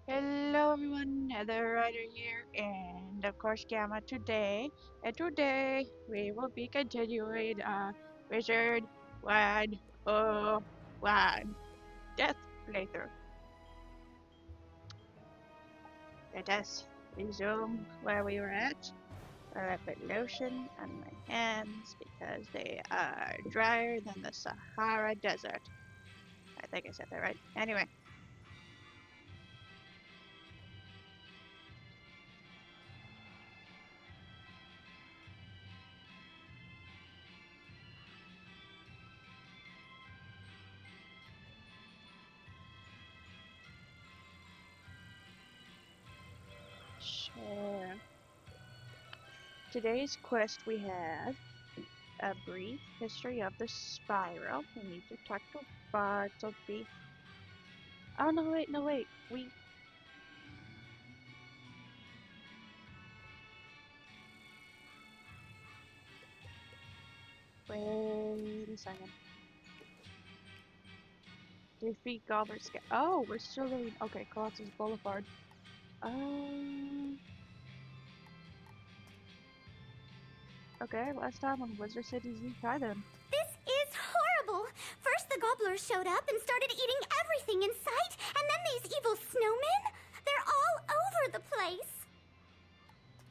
Hello everyone, Heather Ryder here, and of course Gamma today. And today we will be continuing Wizard 101 Death playthrough. Let us resume where we were at. I put lotion on my hands because they are drier than the Sahara Desert. I think I said that right. Anyway, sure. Today's quest we have a brief history of the spiral. We need to talk to Bartleby. Oh no, wait, no, wait. Wait a second. Defeat Gobbler's Scout. Oh, we're still doing. Okay, Colossus Boulevard. Um. Okay, last time on Wizard City's New Them. This is horrible! First the gobblers showed up and started eating everything in sight, and then these evil snowmen? They're all over the place!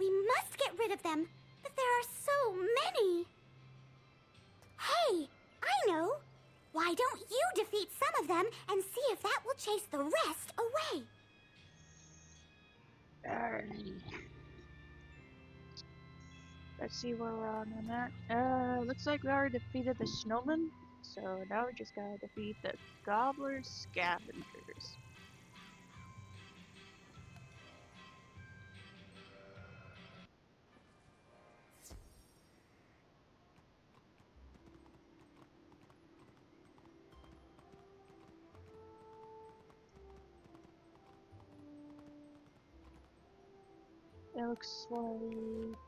We must get rid of them, but there are so many! Hey, I know! Why don't you defeat some of them and see if that will chase the rest away? Alrighty. Let's see where we're on that. Looks like we already defeated the snowman. So now we just gotta defeat the Gobbler Scavengers. It looks like...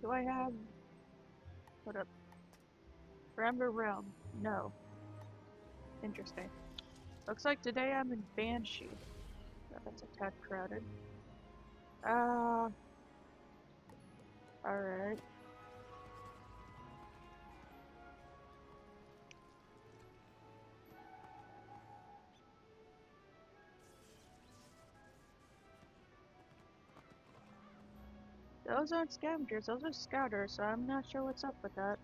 Do I have... What up? Ramber Realm. No. Interesting. Looks like today I'm in Banshee. Oh, that's a tad crowded. Alright. Those aren't scavengers, those are scouters, so I'm not sure what's up with that.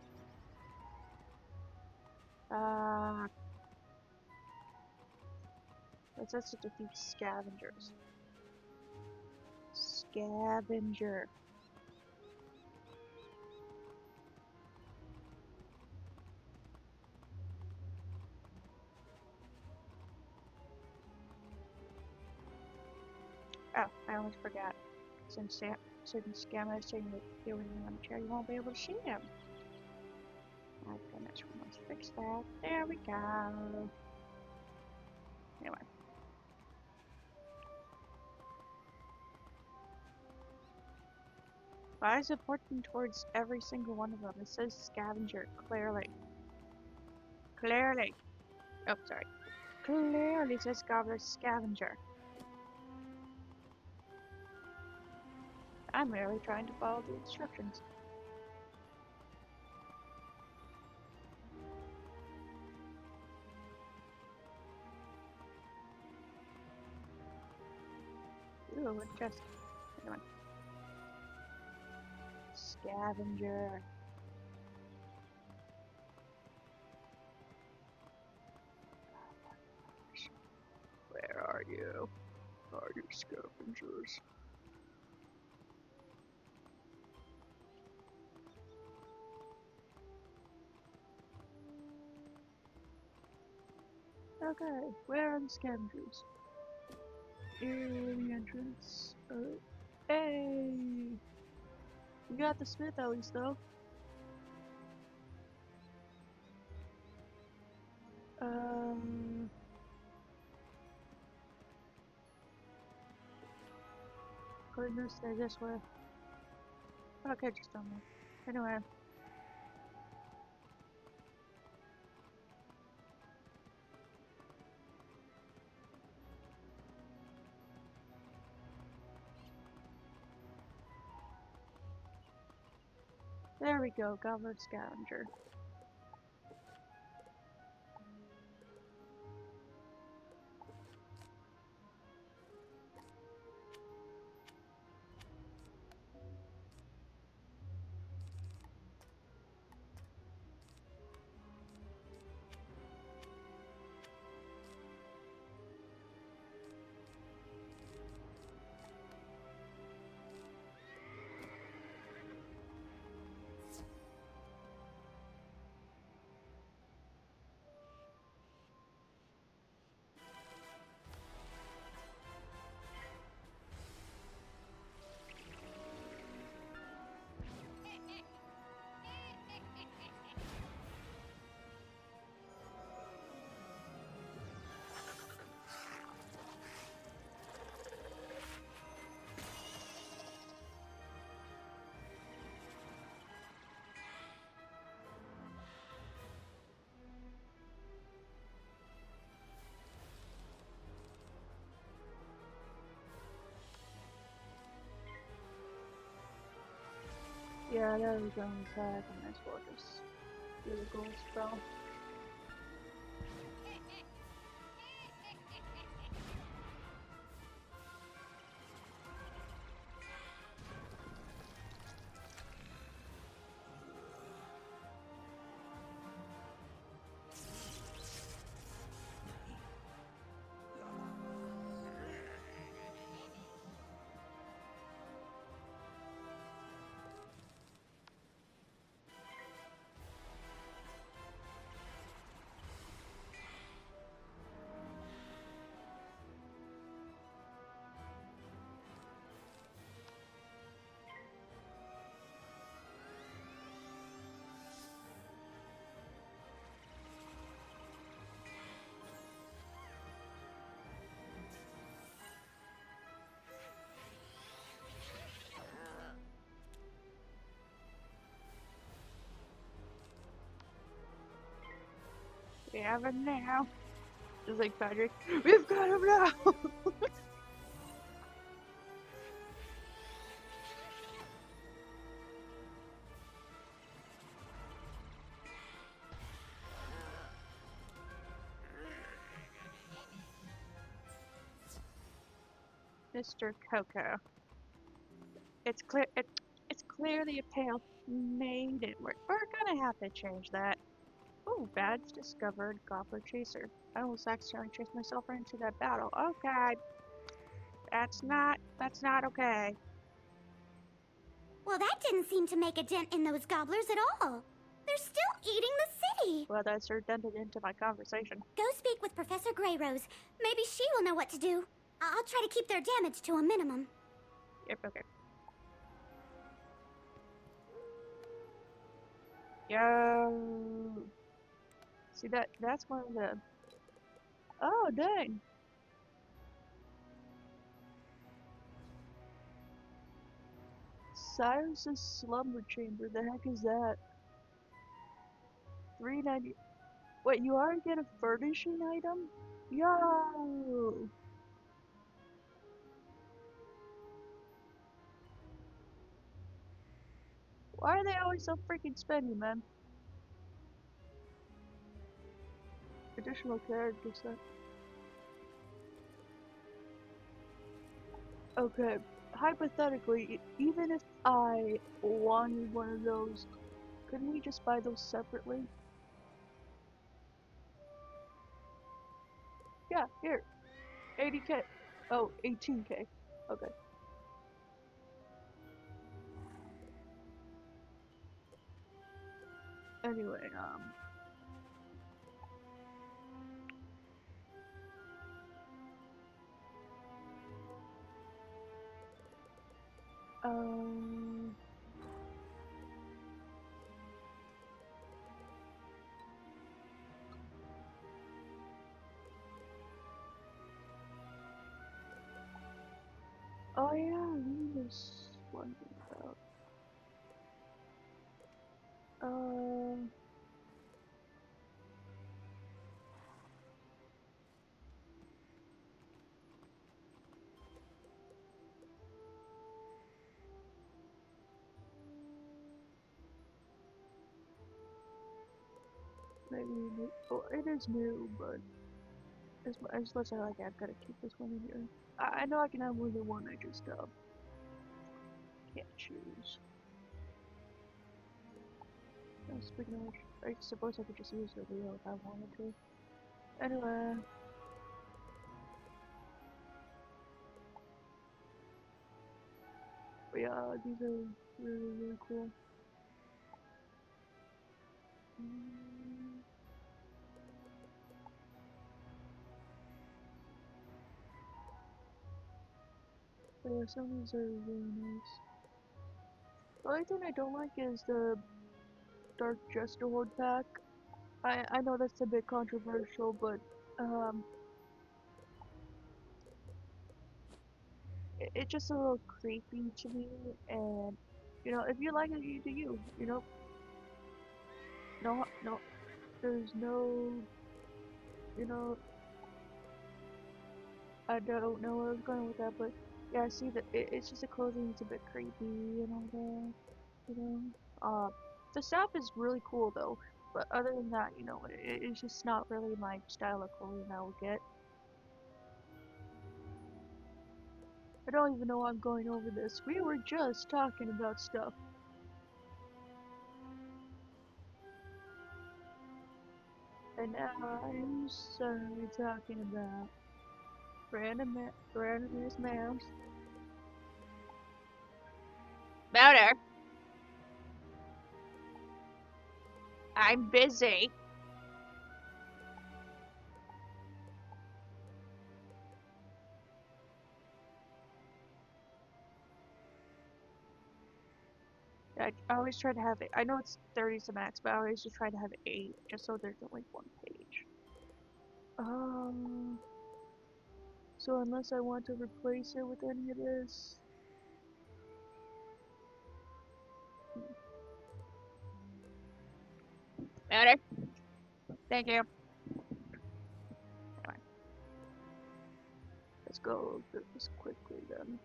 It says to defeat scavengers. Scavenger. Oh, I almost forgot. Since Gamma is saying that here when you're on the chair, you won't be able to see him. My goodness, we must fix that. There we go. Anyway. Why is it pointing towards every single one of them? It says scavenger, clearly. Clearly. Oh, sorry. Clearly says Gobbler Scavenger. I'm merely trying to follow the instructions. Ooh, what chest? Anyway. Scavenger. Where are you? Are you scavengers? Okay, where are the scavengers? Here the entrance. Hey! We got the smith at least though. Couldn't stay this way. Okay, just don't know. Anyway. There we go, Gobbler Scavenger. Yeah, there we go inside, and that's what just do the gold spell. We have him now. Just like Patrick, we've got him now! Mr. Coco. It's clearly a pale maiden. We're gonna have to change that. Oh, badge discovered, Gobbler Chaser. I almost accidentally chased myself into that battle. Oh god. That's not okay. Well, that didn't seem to make a dent in those gobblers at all. They're still eating the city. Well, that's redundant into my conversation. Go speak with Professor Greyrose. Maybe she will know what to do. I'll try to keep their damage to a minimum. Yep, okay. Yo. See that's one of the. Oh dang. Cyrus's slumber chamber. The heck is that? 390. Wait, you already get a furnishing item? Yo. Why are they always so freaking spendy, man? Additional character set. Okay, hypothetically, even if I wanted one of those, couldn't we just buy those separately? Yeah, here. 80k. Oh, 18k. Okay. Anyway, um, oh yeah, we was wondering about, maybe new. Oh, it is new, but as much as I like it, I've got to keep this one in here. I know I can have more than one, I just can't choose. Speaking of which, I suppose I could just use the wheel if I wanted to. Anyway. But yeah, these are really, really cool. But yeah, some of these are really nice. The only thing I don't like is the Dark Jester Horde pack. I know that's a bit controversial, but it's just a little creepy to me. And you know, if you like it, you do you. You know, no, there's no, you know, I don't know where I was going with that, but yeah, I see that it's just the clothing is a bit creepy and all that. You know, the staff is really cool though. But other than that, you know, it's just not really my style of clothing I will get. I don't even know why I'm going over this. We were just talking about stuff. And now I'm sorry talking about Brandimir's mouse. Louder. I'm busy. I always try to have it. I know it's 30 to max, but I always just try to have 8, just so there's only one page. So unless I want to replace it with any of this. Louder. Thank you. Anyway, let's go through this quickly then.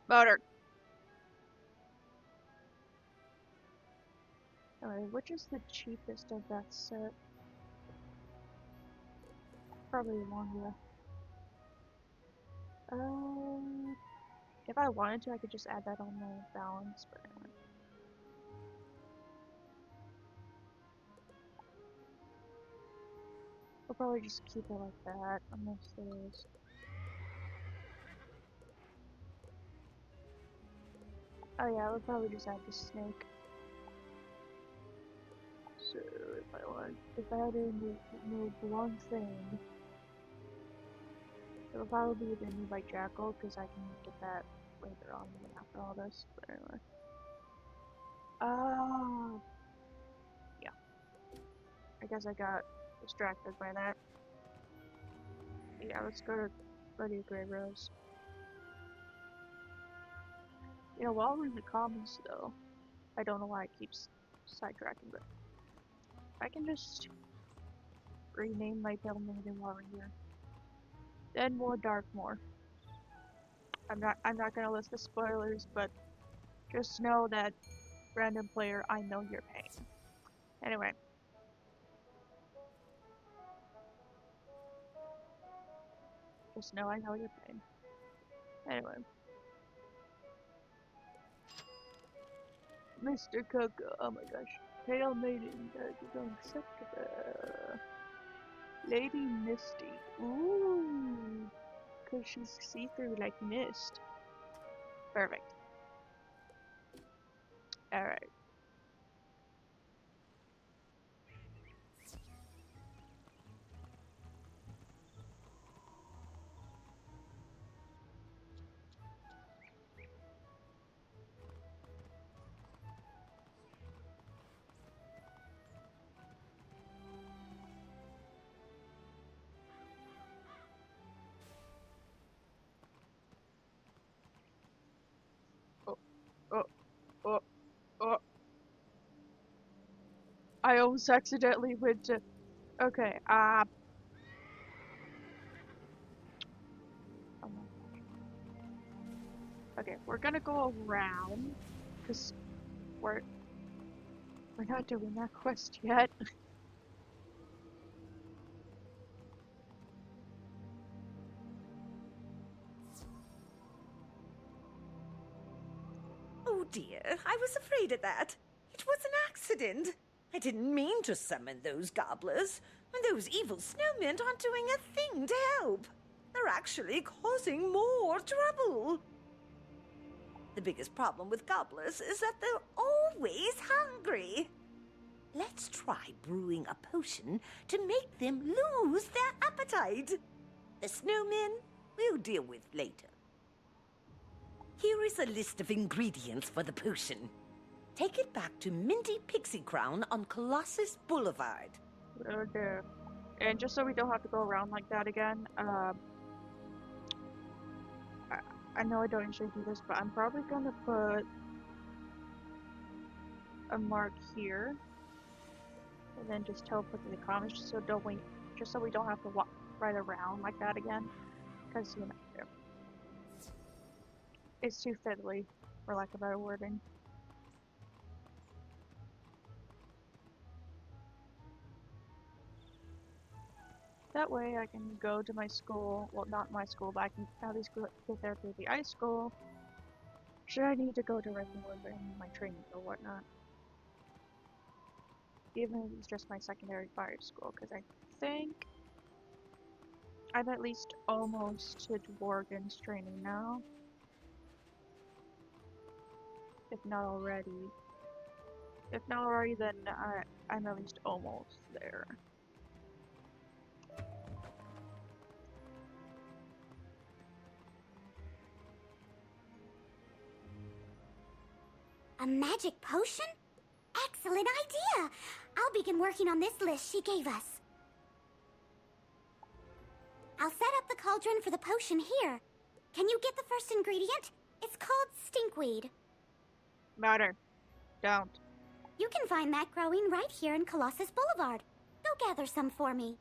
Motor. Alright, which is the cheapest of that set? Probably Wanda. If I wanted to, I could just add that on my balance, but anyway. I'll probably just keep it like that, unless there's... Oh yeah, I would probably just add the snake. So, if I had to move one thing, it would probably be the new by Jackal, because I can get that later on after all this, but anyway. Yeah. I guess I got distracted by that. Yeah, let's go to Bloody Grey Rose. You know, while we're in the comments though, I don't know why it keeps sidetracking, but I can just rename my Pale Maiden while we're here. Then more Darkmoor. I'm not gonna list the spoilers, but just know that random player, I know your pain. Anyway. Just know I know your pain. Anyway. Mr. Coco, oh my gosh. Pale Maiden, that is unacceptable. Lady Misty. Ooh. Cause she's see-through like mist. Perfect. Alright. Oh. I almost accidentally went to... Okay, we're gonna go around, because we're not doing that quest yet. Oh dear, I was afraid of that. It was an accident. I didn't mean to summon those gobblers, and those evil snowmen aren't doing a thing to help. They're actually causing more trouble. The biggest problem with gobblers is that they're always hungry. Let's try brewing a potion to make them lose their appetite. The snowmen we'll deal with later. Here is a list of ingredients for the potion. Take it back to Minty Pixie Crown on Colossus Boulevard. Okay. And just so we don't have to go around like that again, I know I don't usually do this, but I'm probably gonna put a mark here, and then just teleport to the comments, just so we don't have to walk right around like that again, because you know it's too fiddly, for lack of better wording. That way I can go to my school, well not my school, but I can at least get there through the ice school, should I need to go directly in my training or whatnot. Even if it's just my secondary fire school, because I think I'm at least almost to Dworgen's training now. If not already. If not already, then I'm at least almost there. A magic potion? Excellent idea! I'll begin working on this list she gave us. I'll set up the cauldron for the potion here. Can you get the first ingredient? It's called stinkweed. Matter. Don't. You can find that growing right here in Colossus Boulevard. Go gather some for me.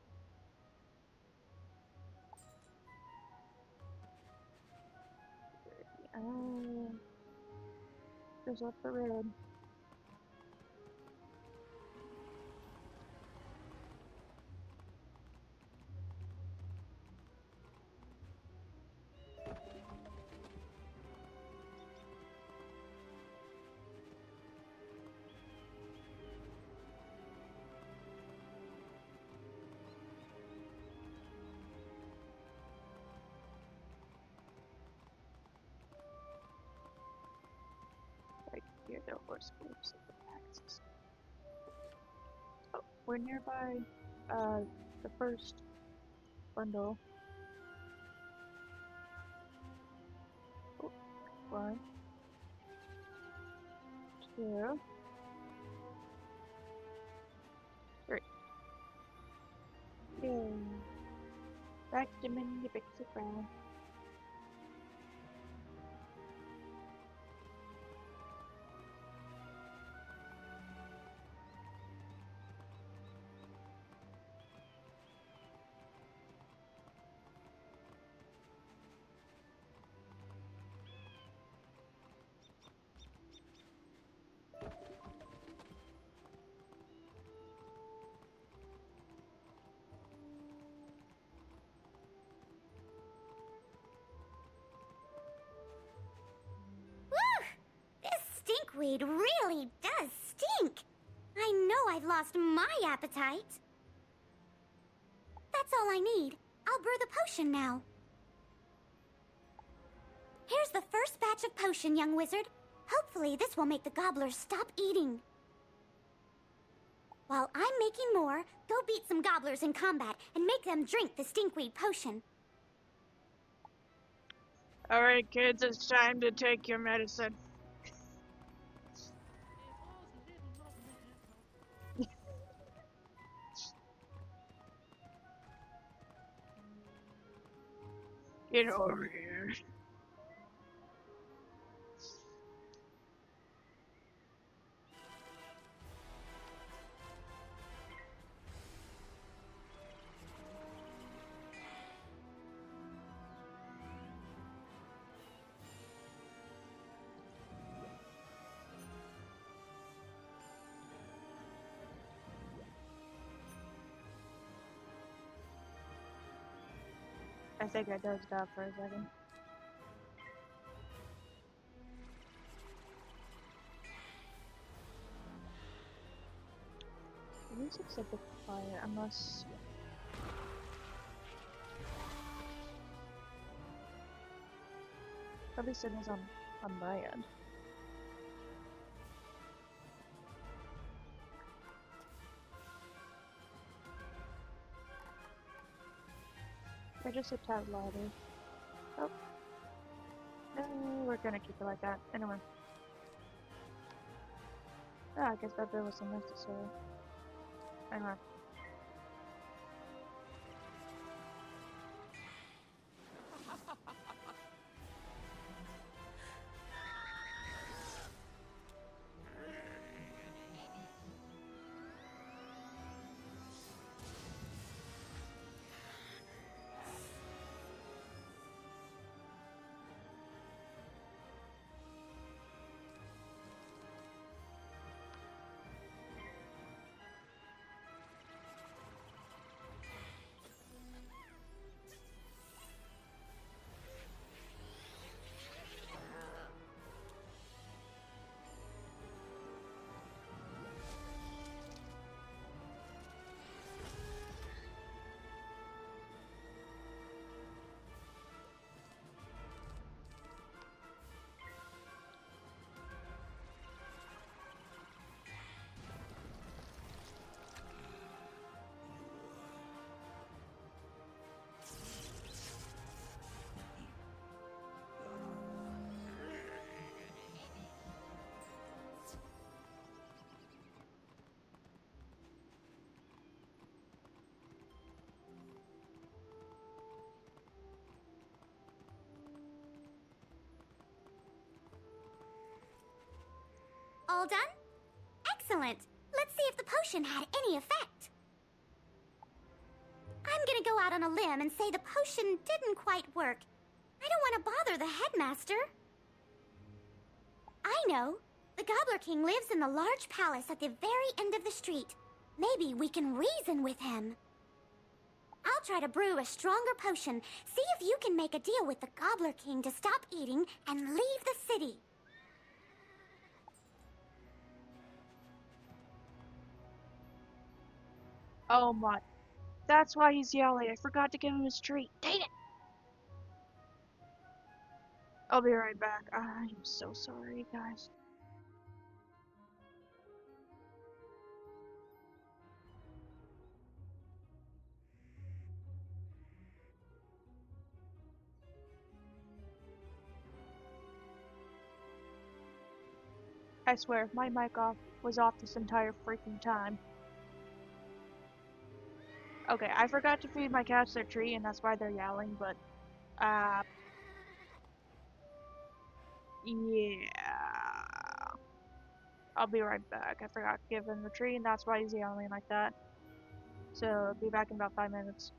Goes up the road. Right here, the horse groups of the axis. Oh, we're nearby the first bundle. Oh, 1, 2, 3. Yay. Back to Minty Pixie Crown. Woo! This stinkweed really does stink. I know I've lost my appetite. That's all I need. I'll brew the potion now. Here's the first batch of potion, young wizard. Hopefully this will make the gobblers stop eating. While I'm making more, go beat some gobblers in combat and make them drink the stinkweed potion. Alright kids, it's time to take your medicine. Get over here. I think I dozed off for a second. The music's a bit quiet, unless... At least it is on my end. They're just a tad louder. Oh. No, we're gonna keep it like that. Anyway. Oh, I guess that bit was unnecessary. Anyway. All done? Excellent. Let's see if the potion had any effect. I'm gonna go out on a limb and say the potion didn't quite work. I don't want to bother the headmaster. I know. The Gobbler King lives in the large palace at the very end of the street. Maybe we can reason with him. I'll try to brew a stronger potion. See if you can make a deal with the Gobbler King to stop eating and leave the city. Oh my. That's why he's yelling. I forgot to give him his treat. Dang it! I'll be right back. I'm so sorry, guys. I swear, my mic was off this entire freaking time. Okay, I forgot to feed my cats their treat, and that's why they're yelling, but, yeah. I'll be right back. I forgot to give him the treat, and that's why he's yelling like that. So, I'll be back in about 5 minutes.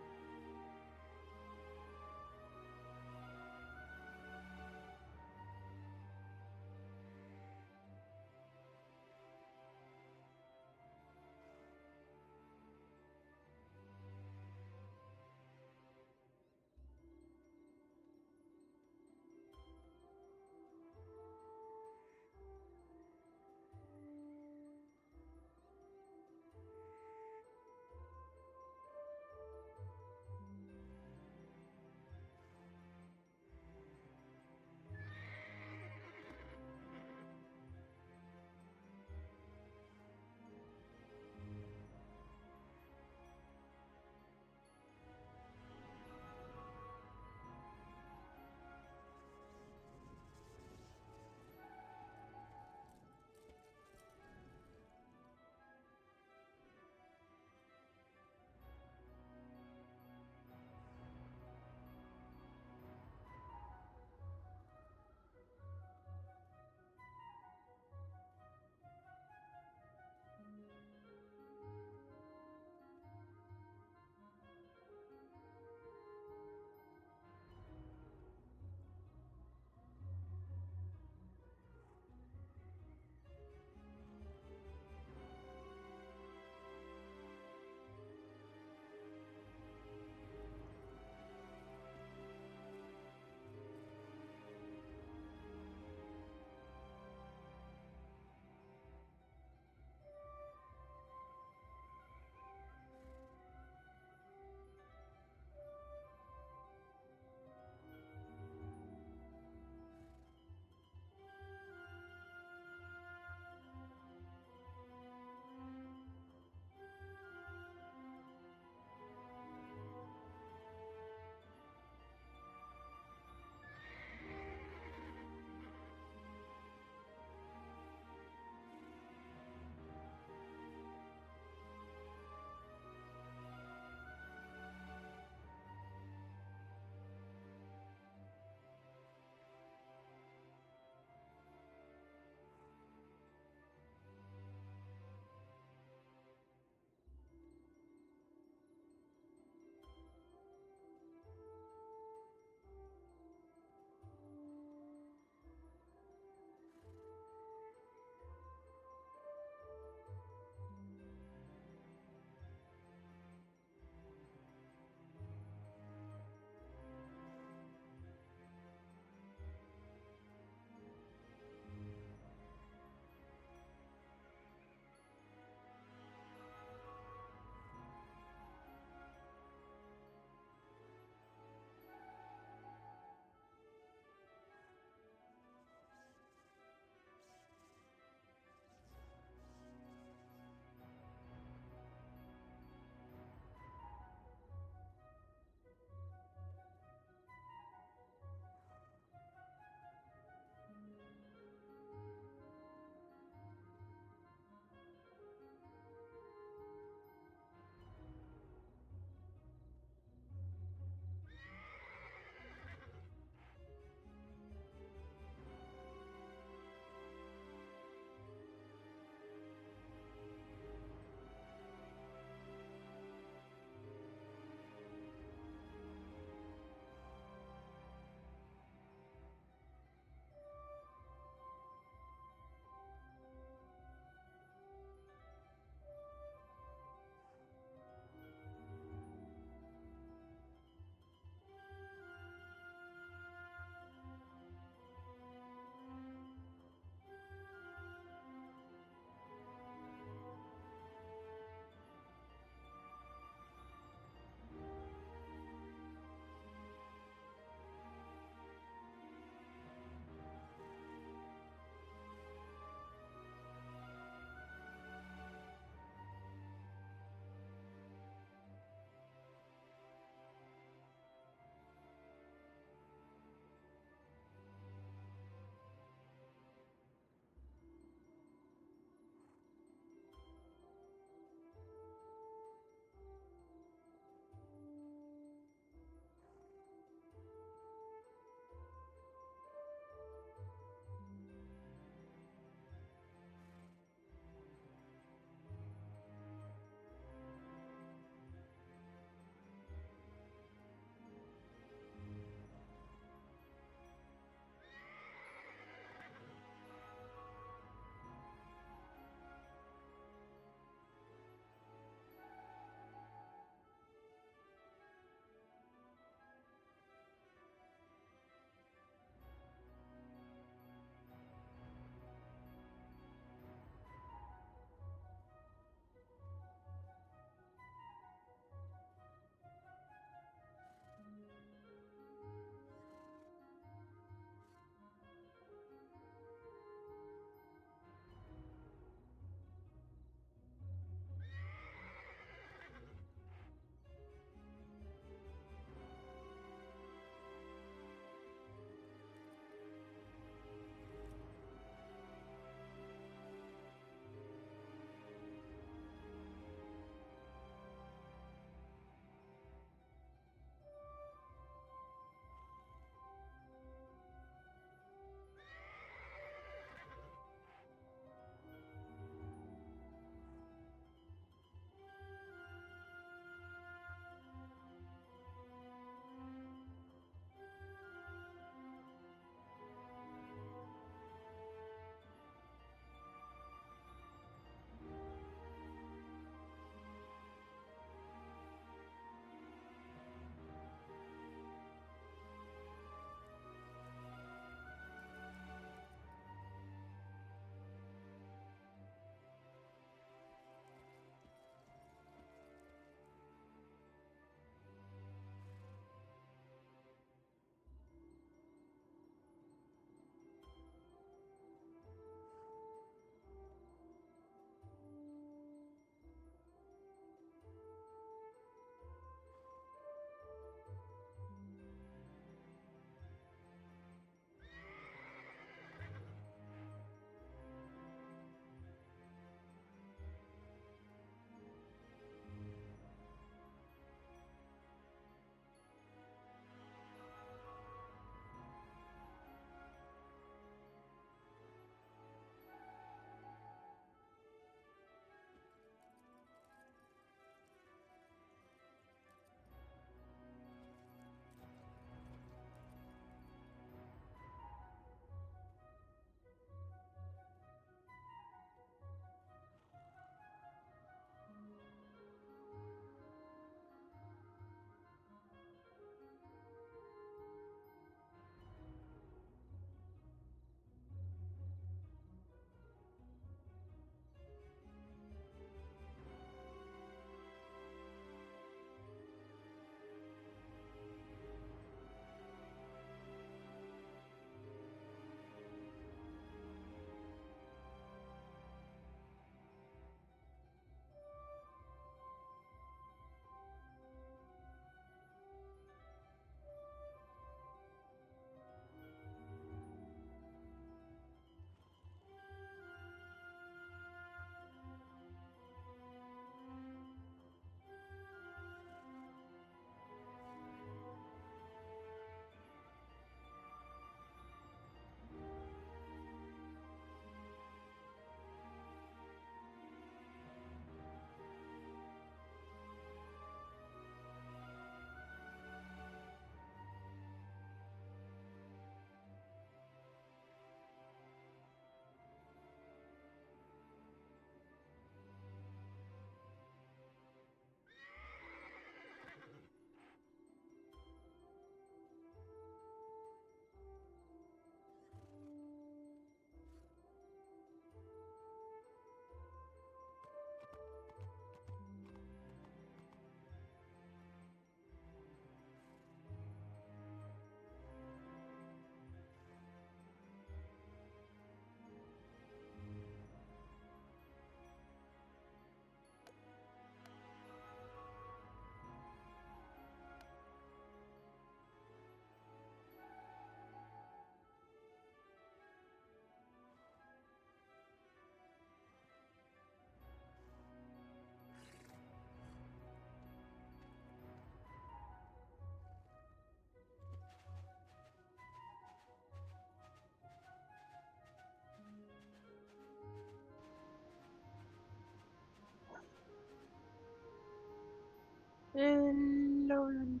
Hello, and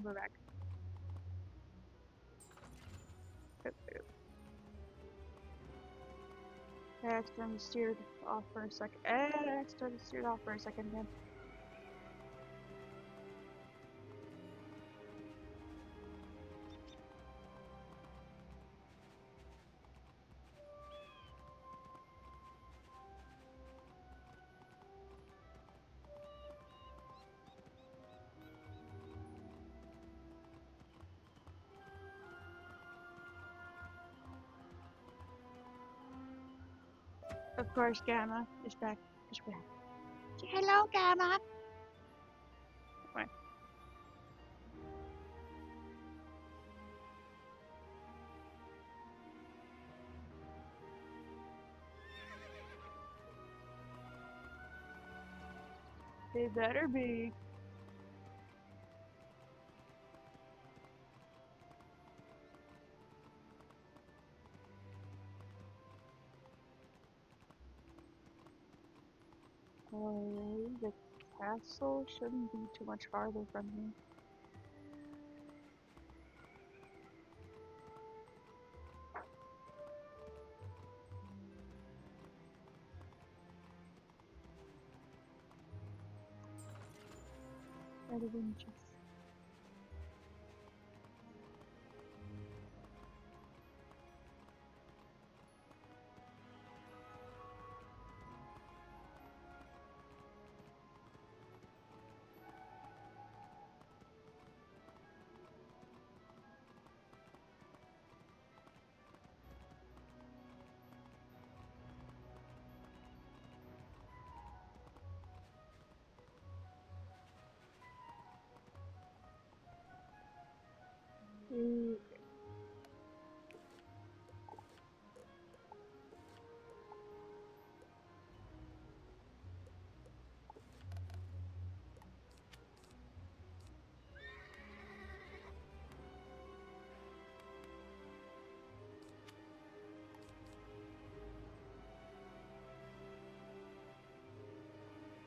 we're back. I accidentally steered off for a second. I accidentally steered off for a second again. Of course, Gamma is back. Is back. Say hello, Gamma. What? They better be. Oh, the castle shouldn't be too much farther from here. Rather than just.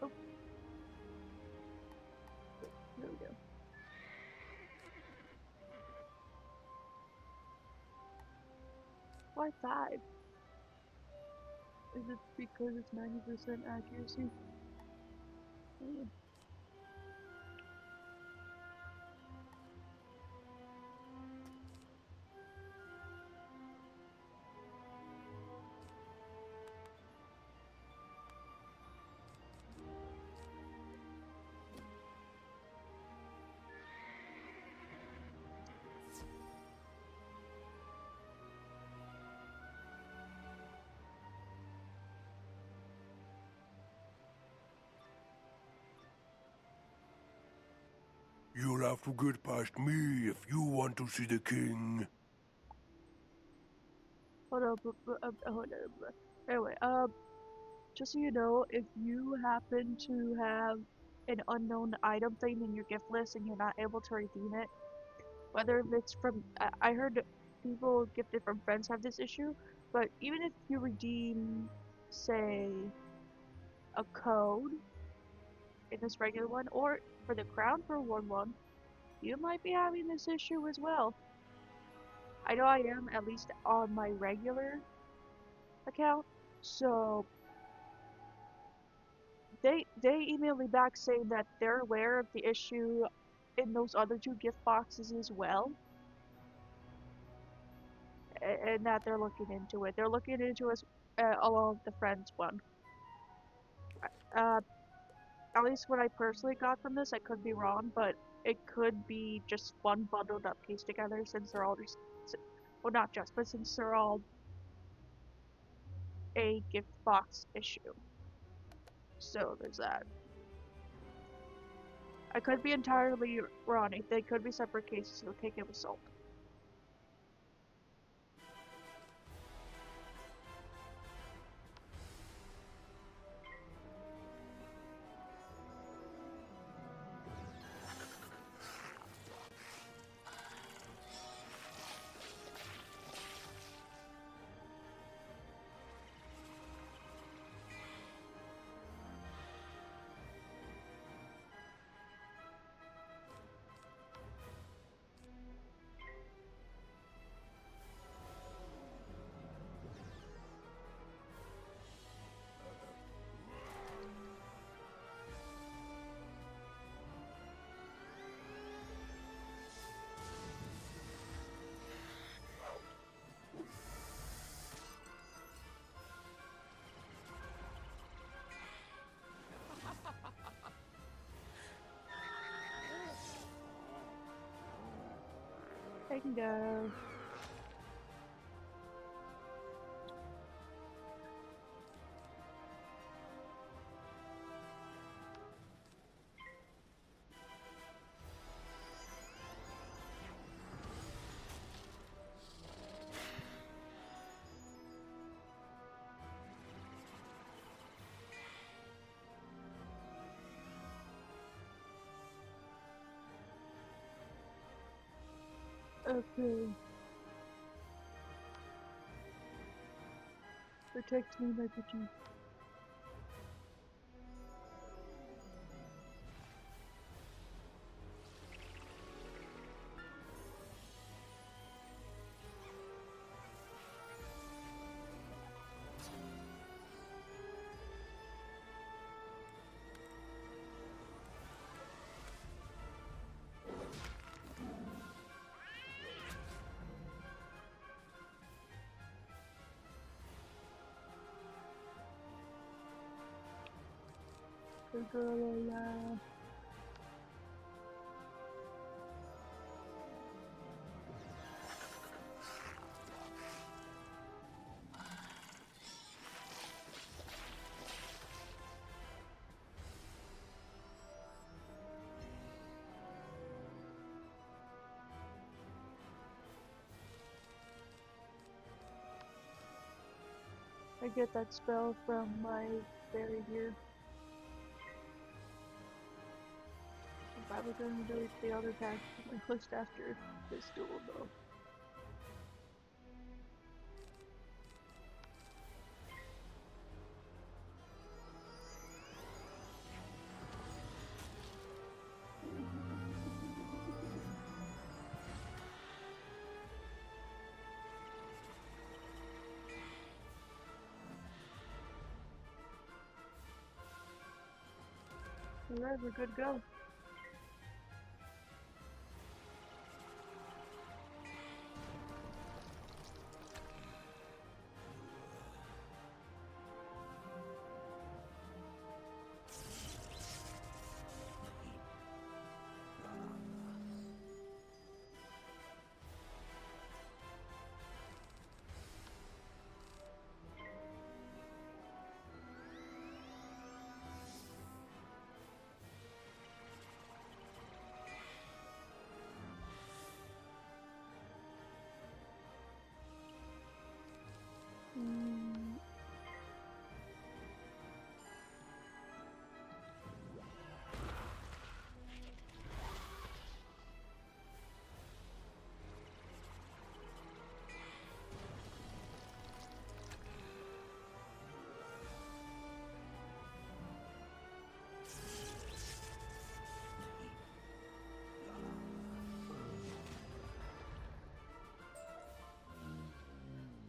Oh, there we go. Why 5? Is it because it's 90% accuracy? Yeah. You'll have to get past me if you want to see the king. Hold up, hold up. Anyway, just so you know, if you happen to have an unknown item thing in your gift list and you're not able to redeem it, whether it's from, I heard people gifted from friends have this issue, but even if you redeem, say, a code in this regular one, or for the Crown for one, you might be having this issue as well. I know I am, at least on my regular account, so they emailed me back saying that they're aware of the issue in those other 2 gift boxes as well, and that they're looking into it. They're looking into it along with the friends one. At least what I personally got from this, I could be wrong, but it could be just one bundled up piece together since they're all just, well, not just, but since they're all a gift box issue. So there's that. I could be entirely wrong. They could be separate cases, so take it with salt. Bingo. Okay. Protect me, my pigeon. Girl, I get that spell from my fairy here. I'm probably going to delete the other pack on my list after this duel, though. Alright, we're good to go.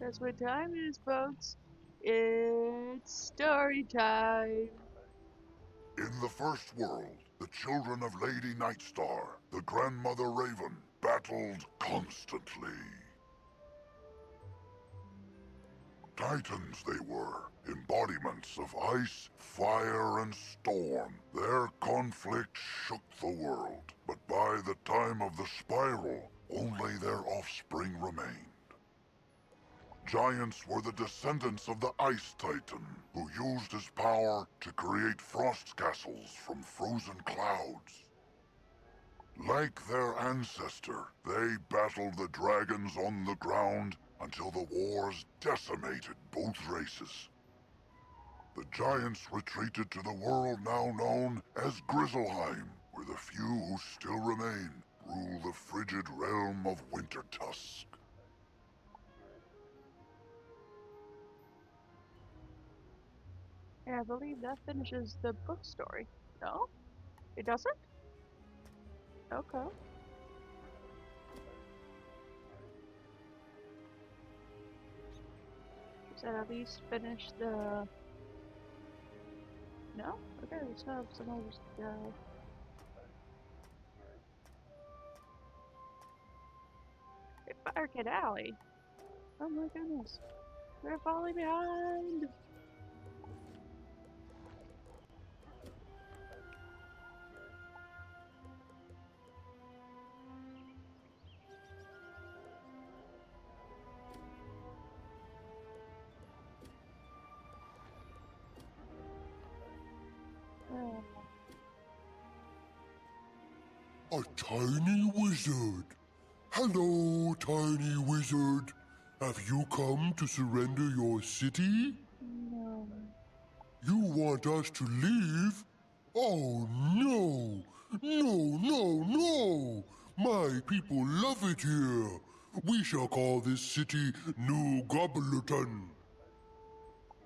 That's what time it is, folks. It's story time. In the first world, the children of Lady Nightstar, the grandmother Raven, battled constantly. Titans they were, embodiments of ice, fire, and storm. Their conflict shook the world, but by the time of the spiral, only their offspring remained. Giants were the descendants of the Ice Titan, who used his power to create frost castles from frozen clouds. Like their ancestor, they battled the dragons on the ground until the wars decimated both races. The giants retreated to the world now known as Grizzleheim, where the few who still remain rule the frigid realm of Wintertusk. Yeah, I believe that finishes the book story. No? It doesn't? Okay. Does that at least finish the... No? Okay, let's have some others go. Hey, Firecat Alley! Oh my goodness. We're falling behind! A tiny wizard. Hello, tiny wizard. Have you come to surrender your city? No. You want us to leave? Oh, no! No, no, no! My people love it here. We shall call this city New Gobblerton.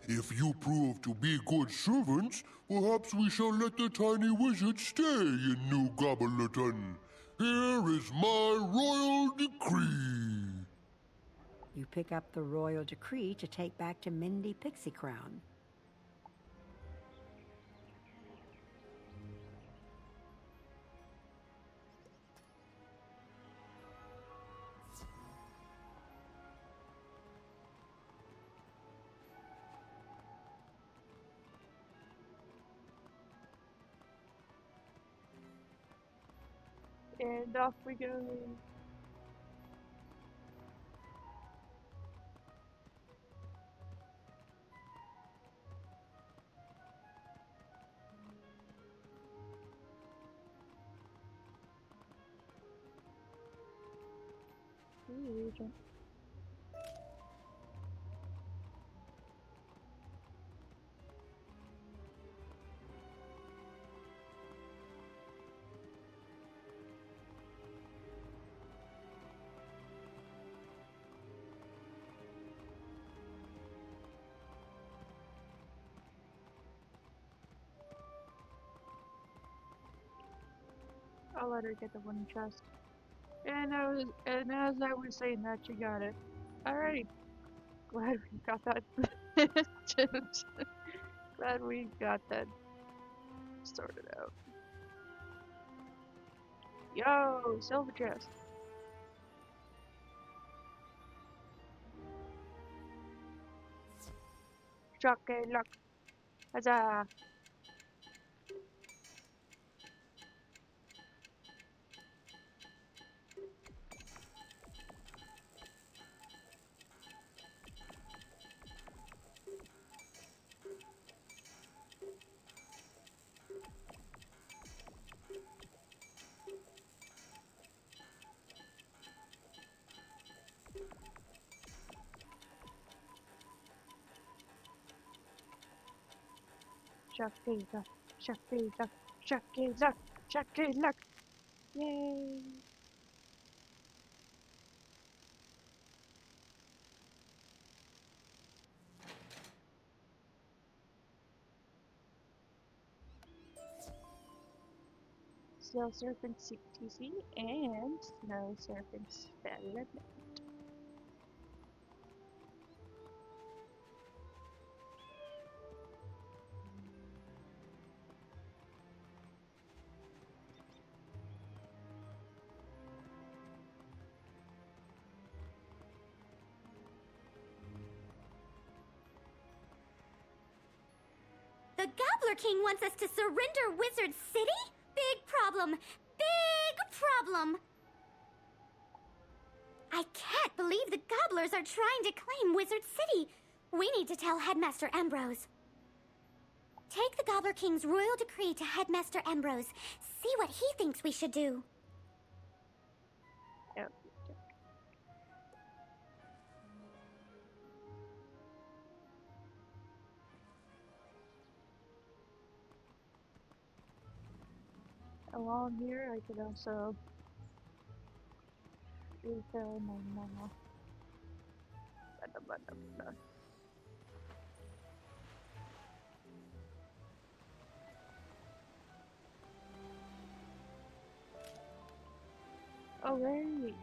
If you prove to be good servants, perhaps we shall let the tiny wizard stay in New Gobblerton. Here is my royal decree. You pick up the royal decree to take back to Mindy Pixie Crown. And off we go. Ooh, jump. I'll let her get the wooden chest. And as I was saying that, she got it. Alrighty. Glad we got that. Glad we got that sorted out. Yo, silver chest. Chocolate luck. Huzzah. Chocolate luck. Chocolate luck. Chocolate luck. Chocolate luck. Yay. Snow Serpent TC and Snow Serpent Spell. The Gobbler King wants us to surrender Wizard City? Big problem. Big problem. I can't believe the Gobblers are trying to claim Wizard City. We need to tell Headmaster Ambrose. Take the Gobbler King's royal decree to Headmaster Ambrose. See what he thinks we should do. Yep. Along here, I could also refill my mana. Oh wait!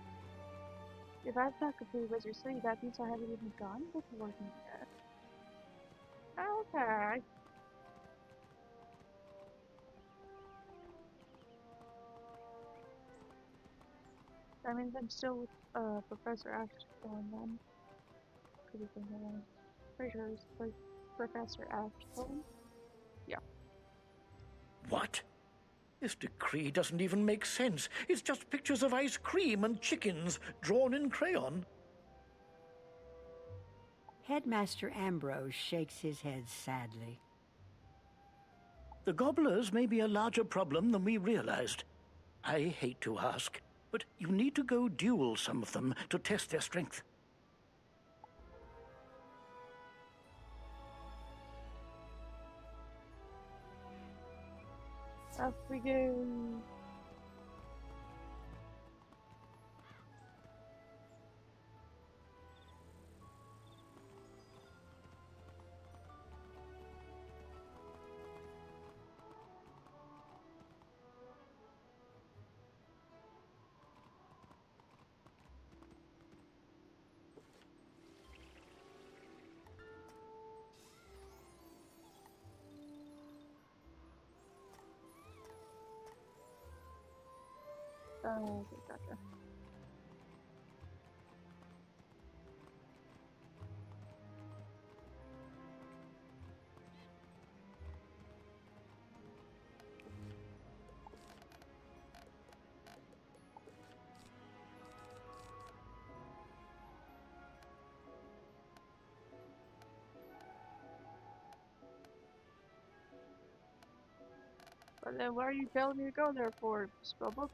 If I've not completed Wizard City, that means I haven't even gone before yet. Okay. That means I'm still with Professor Ashton then. Could have been there. Pretty sure it's Professor Ashton. Yeah. What? This decree doesn't even make sense. It's just pictures of ice cream and chickens drawn in crayon. Headmaster Ambrose shakes his head sadly. The gobblers may be a larger problem than we realized. I hate to ask, but you need to go duel some of them to test their strength. Off we go. Oh, okay, gotcha. But then why are you telling me to go there for, Spellbook?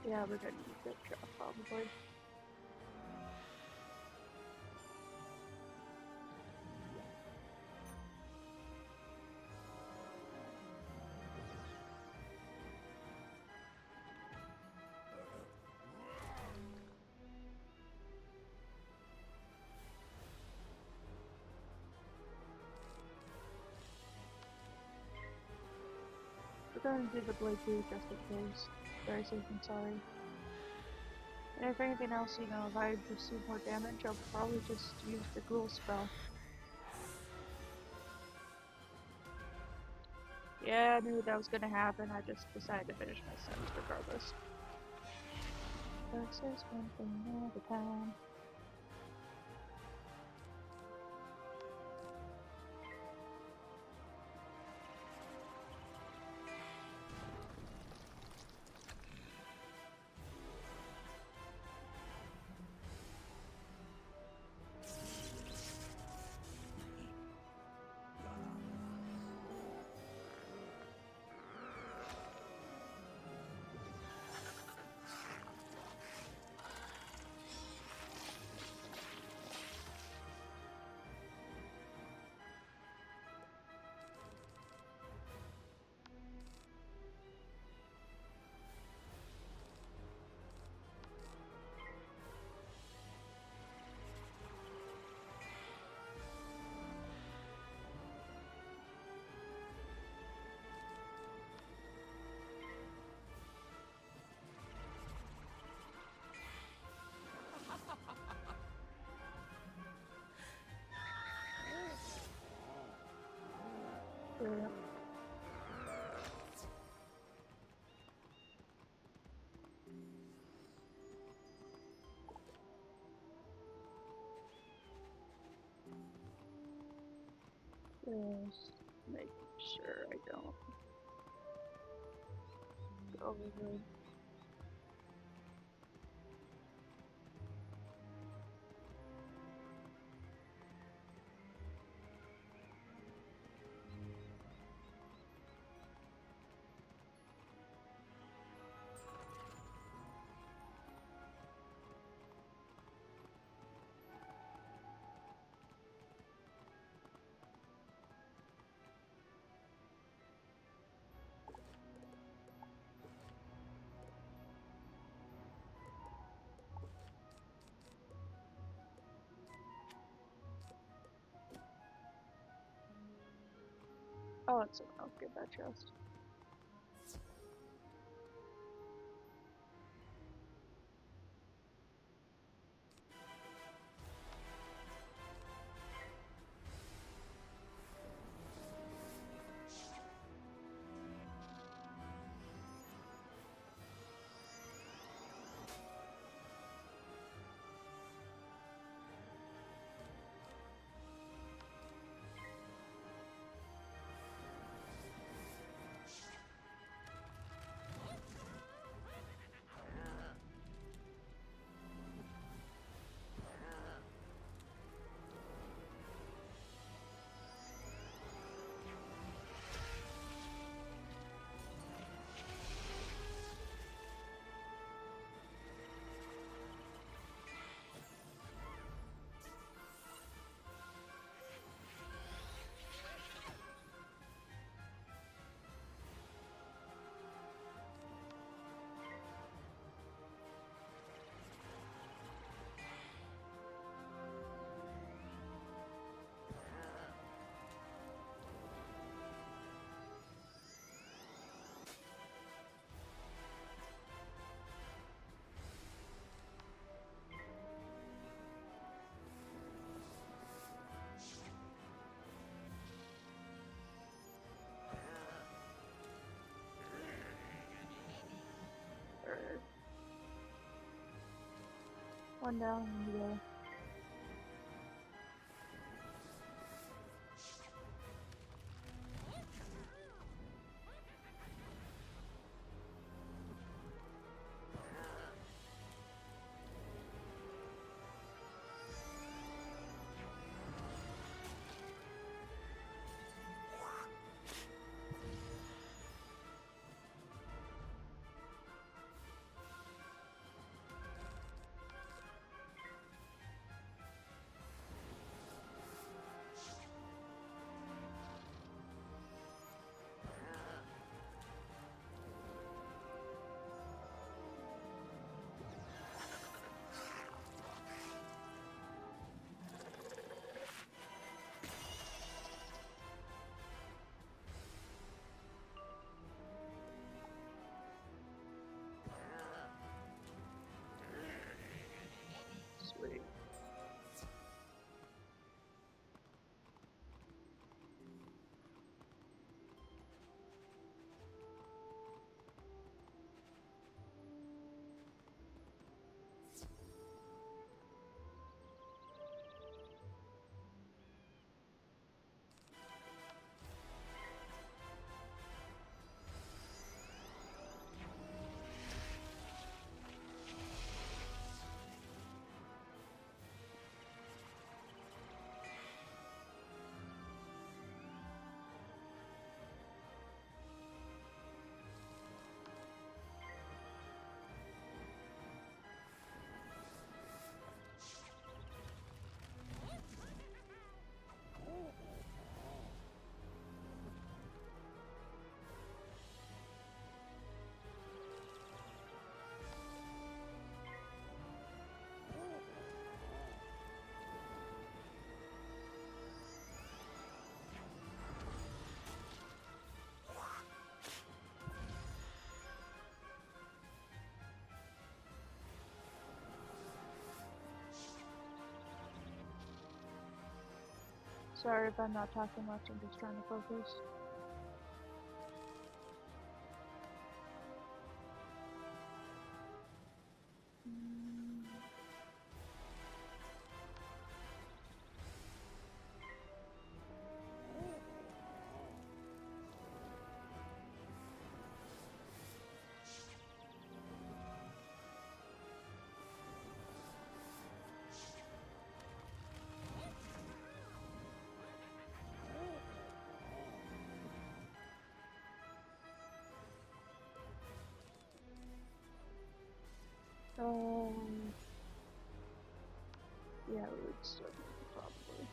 Yeah, we're gonna need that drop probably. We're gonna do the blade too, just in case. Very safe and sorry. And if anything else, you know, if I receive more damage, I'll probably just use the ghoul spell. Yeah, I knew that was gonna happen. I just decided to finish my sentence regardless. This is one thing at a time. Yeah. Just making sure I don't go overboard. I'll let someone else get that chest. One down and the other. Sweet. Sorry if I'm not talking much, I'm just trying to focus. Yeah, we would still probably.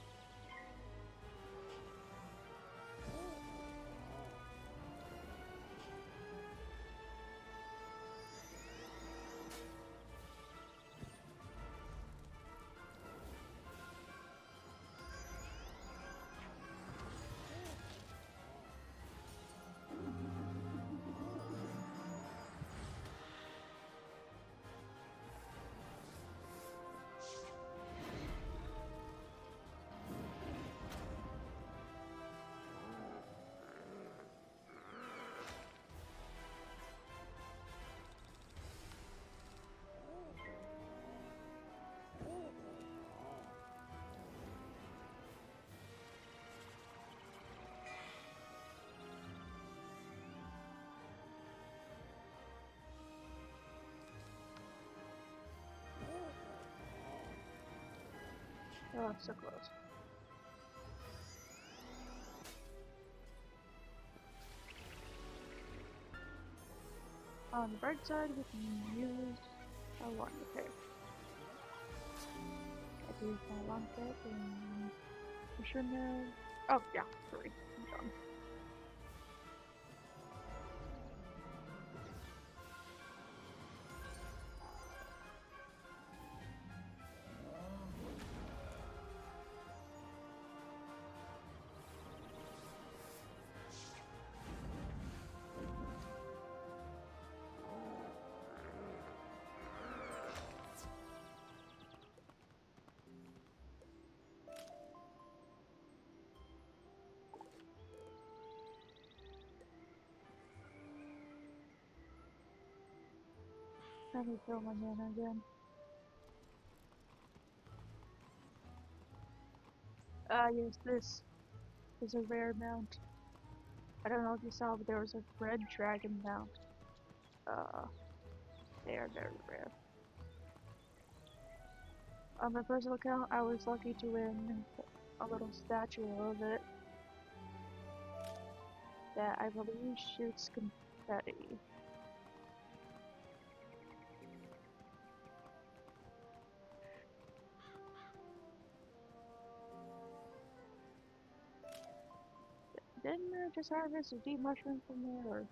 Oh, so close. On the bright side, we can use a one repair. I can use my one pick and for sure now. Oh, yeah, 3. I'm done. Let me fill my mana again. Yes, this is a rare mount. I don't know if you saw, but there was a red dragon mount. They are very rare. On my personal account, I was lucky to win a little statue of it that I believe shoots confetti. Didn't I just harvest a deep mushroom from there, or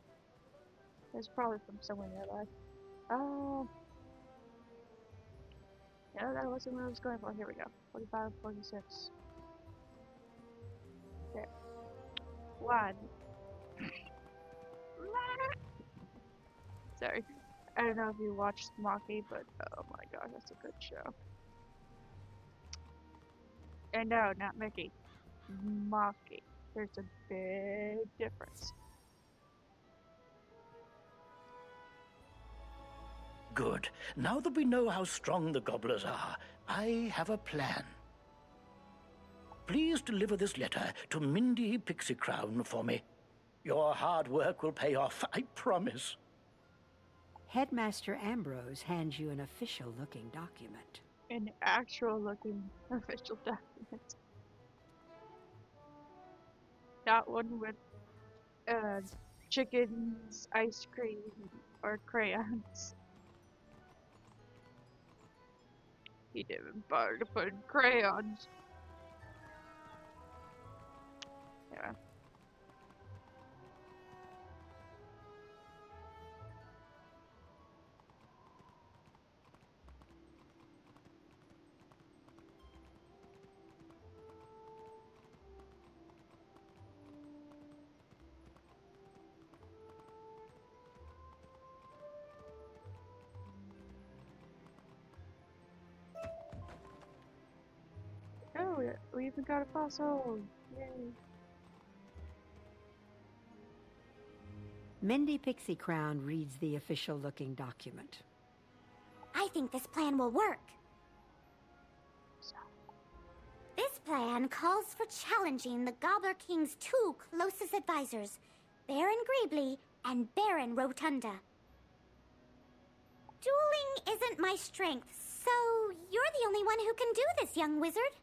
it's probably from somewhere nearby. Yeah, that wasn't what I was going for. Here we go. 45, 46. There. 1. Sorry. I don't know if you watched Maki, but oh my god, that's a good show. And no, not Mickey. Maki. There's a big difference. Good. Now that we know how strong the gobblers are, I have a plan. Please deliver this letter to Mindy Pixie Crown for me. Your hard work will pay off, I promise. Headmaster Ambrose hands you an official-looking document. An actual-looking official document. Not one with chickens, ice cream, or crayons. He didn't bother to put in crayons. Yeah. Oh, we even got a fossil! Yay! Mindy Pixie Crown reads the official-looking document. I think this plan will work. This plan calls for challenging the Gobbler King's 2 closest advisors, Baron Greebly and Baron Rotunda. Dueling isn't my strength, so you're the only one who can do this, young wizard.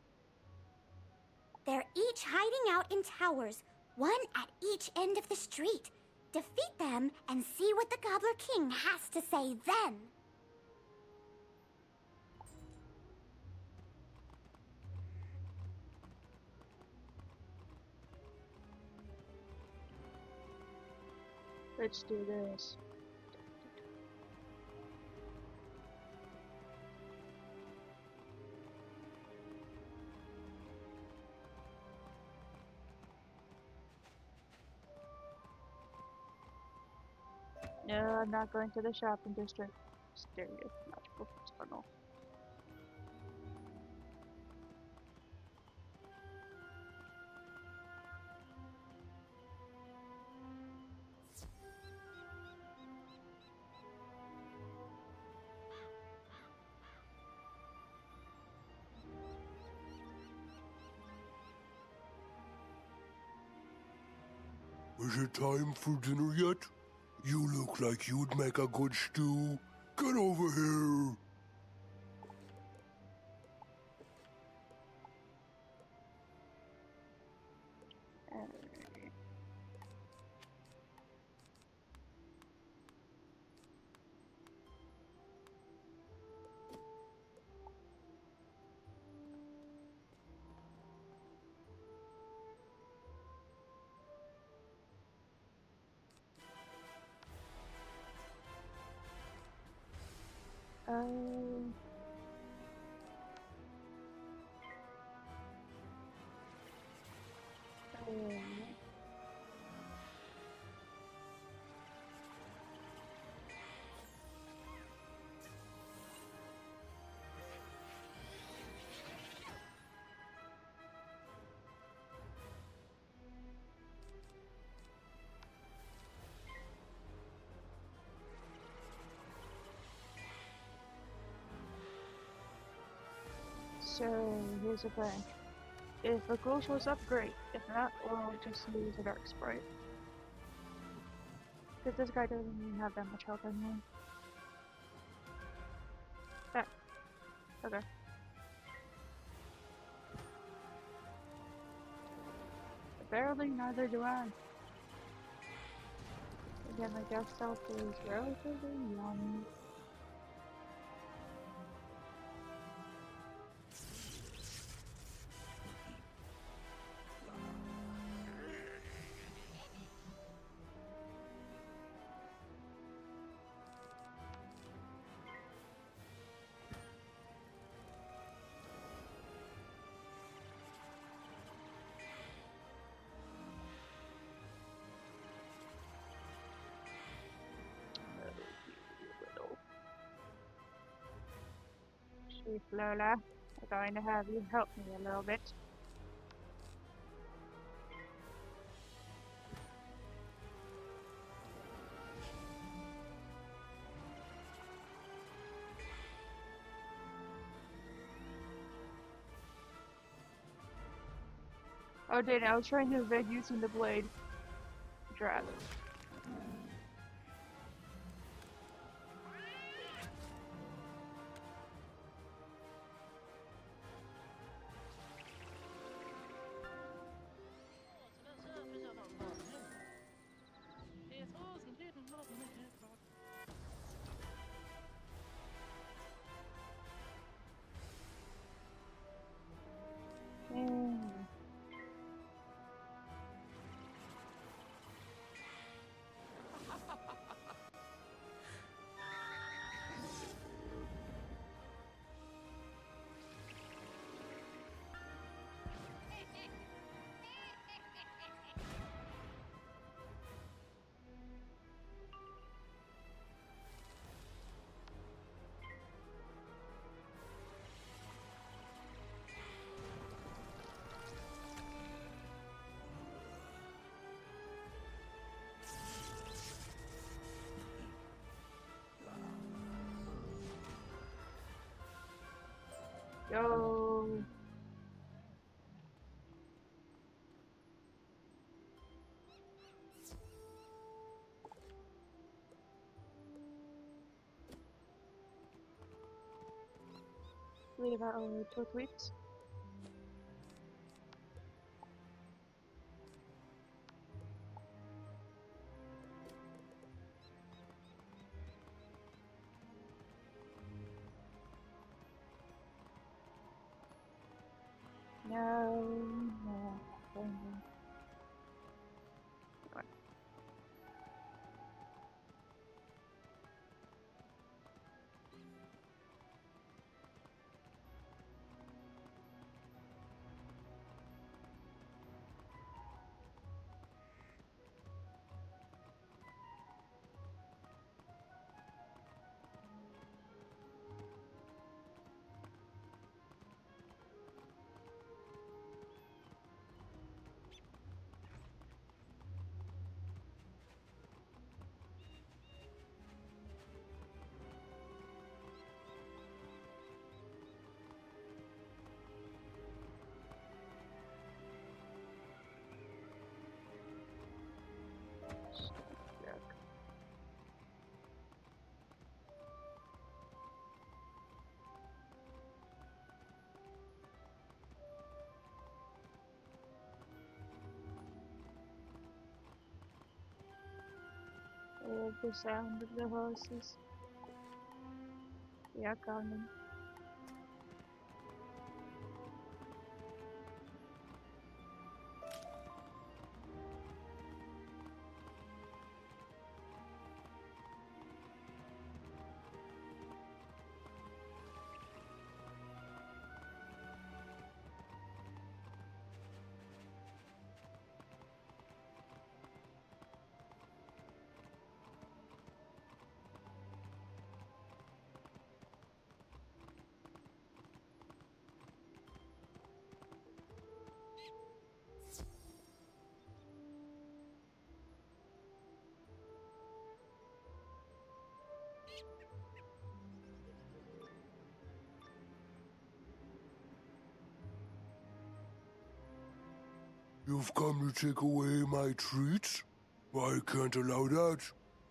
They're each hiding out in towers, one at each end of the street. Defeat them and see what the Gobbler King has to say then. Let's do this. No, I'm not going to the shopping district. Mysterious magical tunnel. Is it time for dinner yet? You look like you'd make a good stew. Get over here. Um. So here's the thing. If a glow shows up, great. If not, we'll just use a dark sprite. Because this guy doesn't even have that much health anymore. Ah, okay. Apparently, neither do I. Again, my death stealth is relatively young. Chief Lola, I'm going to have you help me a little bit. Oh, dang, I was trying to evade using the blade. Drag. Yo. Wait about 2 tweets. No, no, no. I love the sound of the horses. They are coming. You've come to take away my treats? I can't allow that.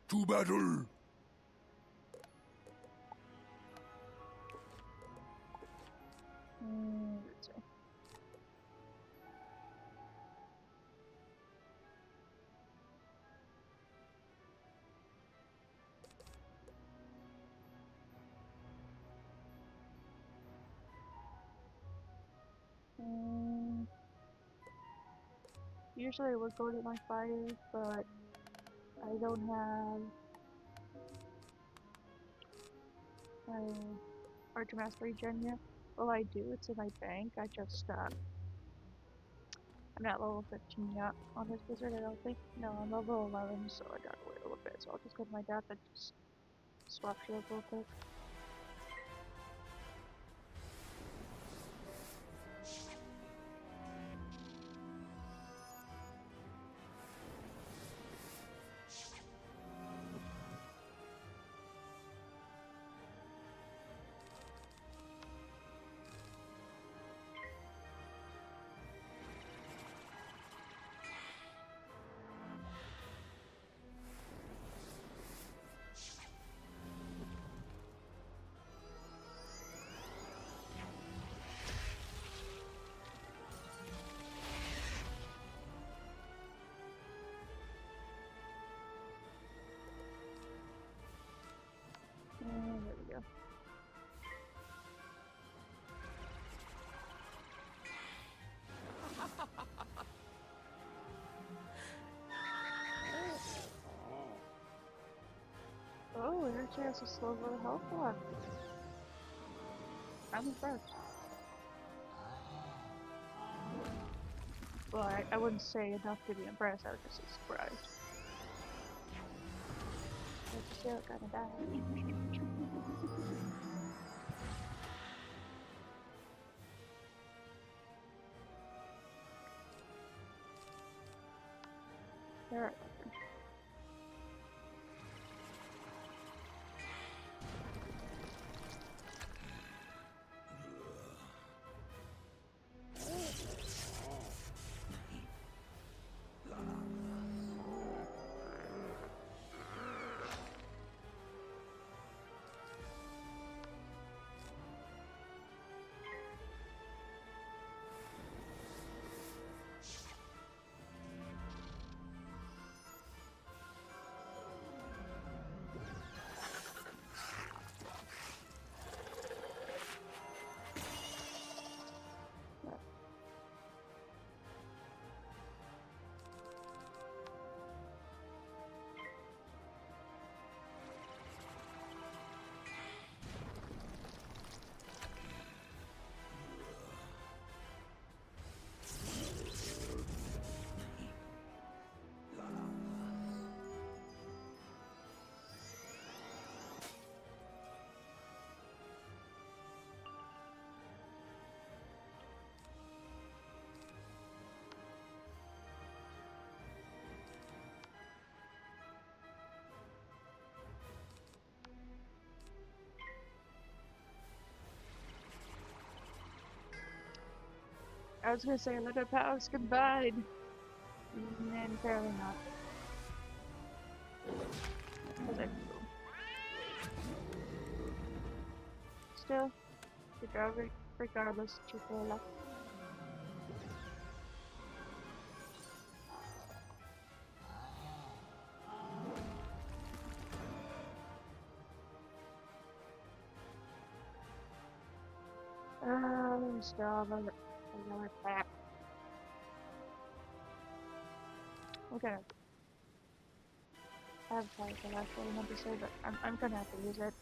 To battle! Let's see. Usually I would go to my fire, but I don't have my Archmass regen yet. Well, I do. It's in my bank. I just I'm not level 15 yet on this wizard. I don't think. No, I'm level 11, so I gotta wait a little bit. So I'll just go to my death and just swap shields real quick. And there we go. Oh, it actually has a silver health left. I'm impressed. But I wouldn't say enough to be impressed. I would just say surprised. But still gonna die. Alright. I was gonna say let our powers combine. And apparently not. Because I flew. Still, the driver, regardless, Chipola. Stop. Another pack. Okay. I have probably the last one I meant to say, but I'm gonna have to use it.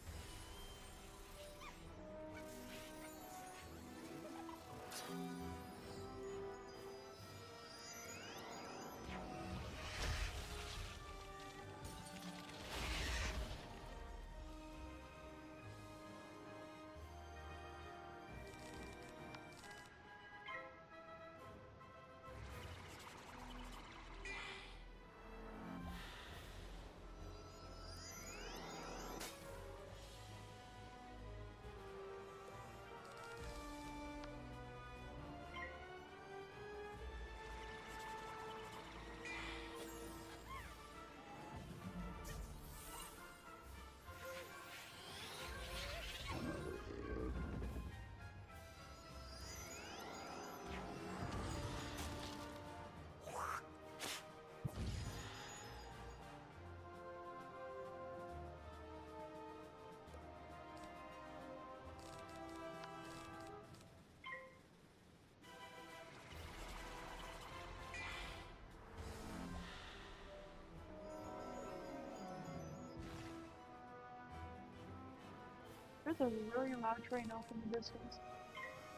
There's a really loud train off in the distance.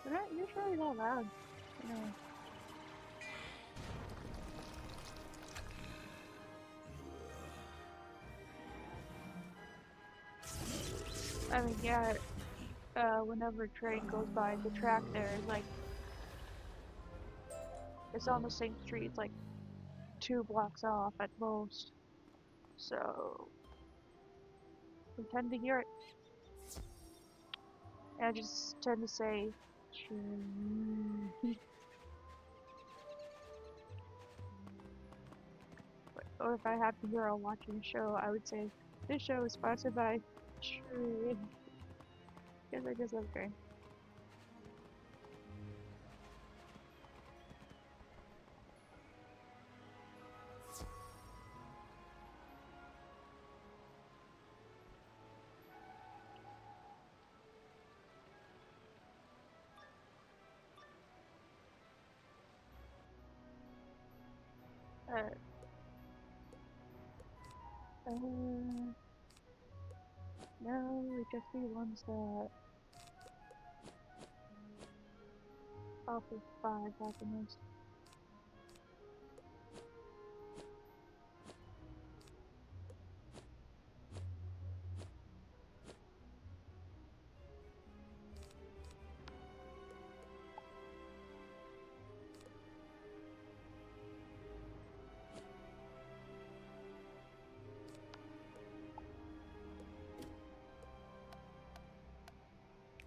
They're not usually that loud. Anyway. I mean, yeah, whenever a train goes by, the track there is like, it's on the same street, it's like 2 blocks off at most. So, we tend to hear it. And I just tend to say, or if I happen to hear watching a show, I would say, this show is sponsored by Tree. Because I just love train. No, it just be ones that off of 5 happiness.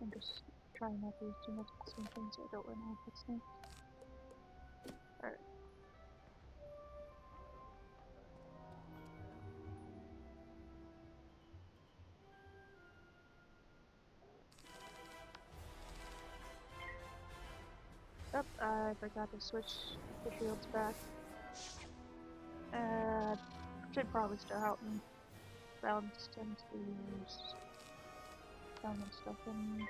I'm just trying not to use too much of the same thing so I don't run out of snake. Alright. Yep, I forgot to switch the shields back. Should probably still help me. Balance tends to use down and stuff in.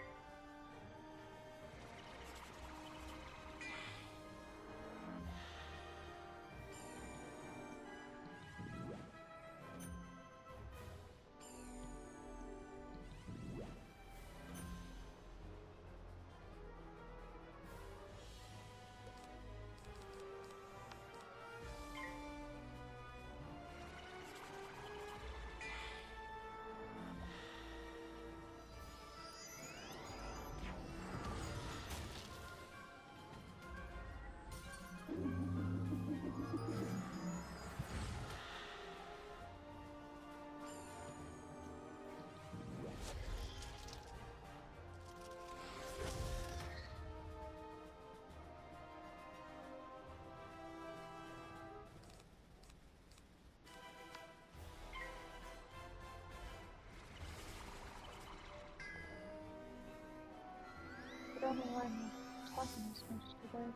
I don't know why I'm talking this much today.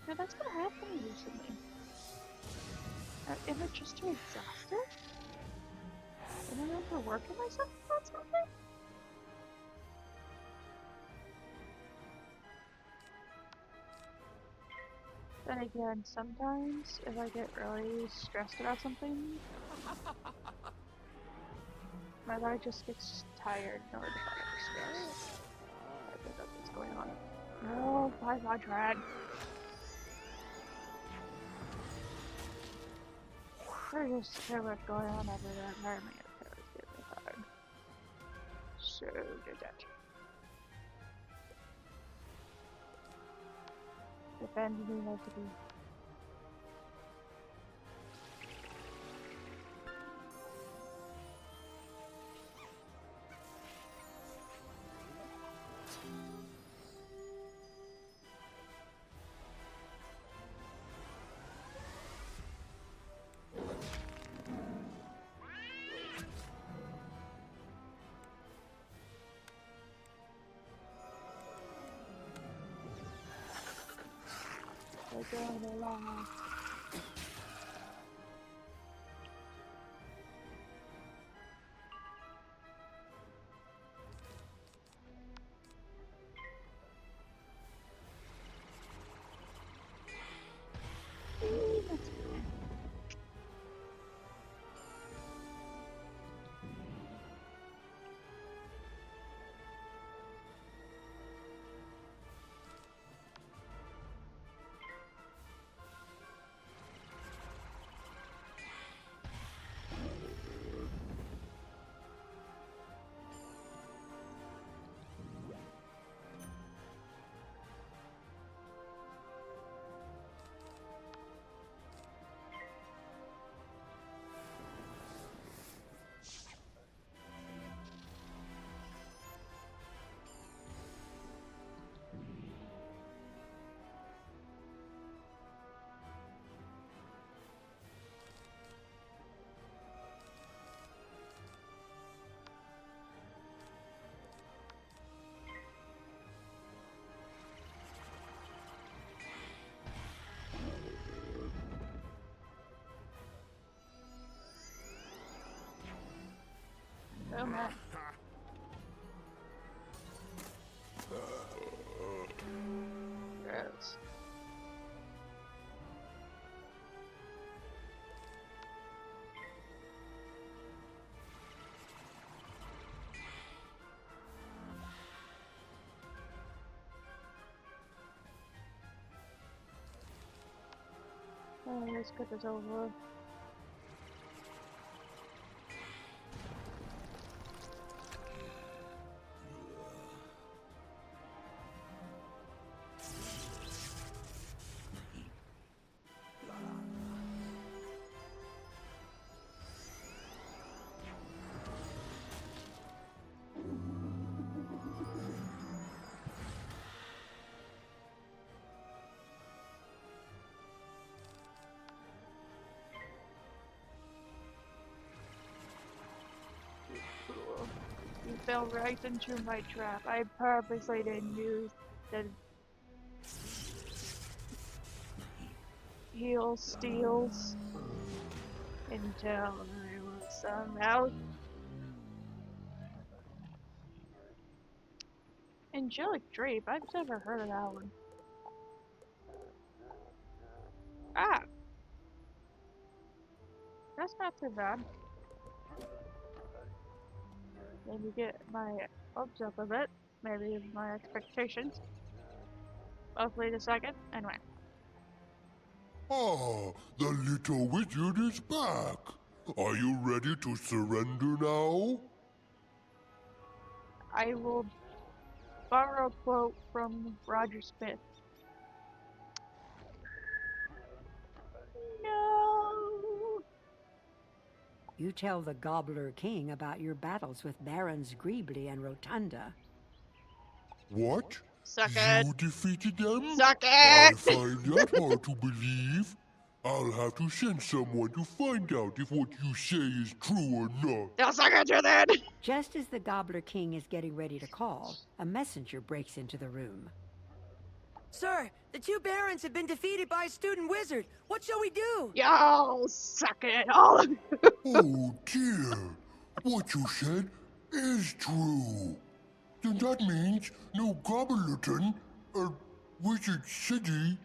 No, that's what happened recently. Am I just too exhausted? Am I overworking myself about something? Then again, sometimes if I get really stressed about something, my body just gets tired in order to fight the stress. I think that's what's going on. No, why is I dread? There's just so much going on everywhere. Environment is really hard. So did that. Defend me like to be. We're going along. That's cool. so mad. Gross. Oh, let's get this over. You fell right into my trap. I purposely didn't use the heal steals until I was somehow. Angelic Drape, I've never heard of that one. Ah! That's not too bad. Maybe get my hopes up a bit. Maybe my expectations. Hopefully the second. Anyway. Ah, the little wizard is back. Are you ready to surrender now? I will borrow a quote from Roger Smith. No! You tell the Gobbler King about your battles with Barons Greebly and Rotunda. What? Suck You it! defeated them? Suck I it! find that hard to believe. I'll have to send someone to find out if what you say is true or not. I'll suck at you then! Just as the Gobbler King is getting ready to call, a messenger breaks into the room. Sir, the two barons have been defeated by a student wizard. What shall we do? Y'all suck it, all of you! Oh dear. What you said is true. Then that means no Gobblerton, Wizard City,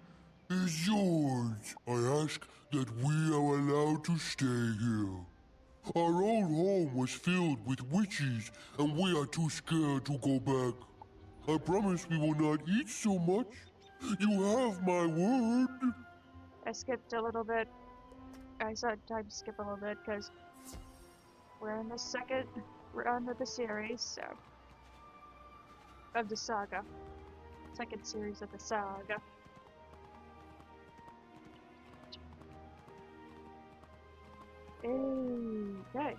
is yours. I ask that we are allowed to stay here. Our old home was filled with witches, and we are too scared to go back. I promise we will not eat so much. You have my word. I skipped a little bit. I saw time to skip a little bit because we're in the second run of the series, so. Of the saga. Second series of the saga. Okay.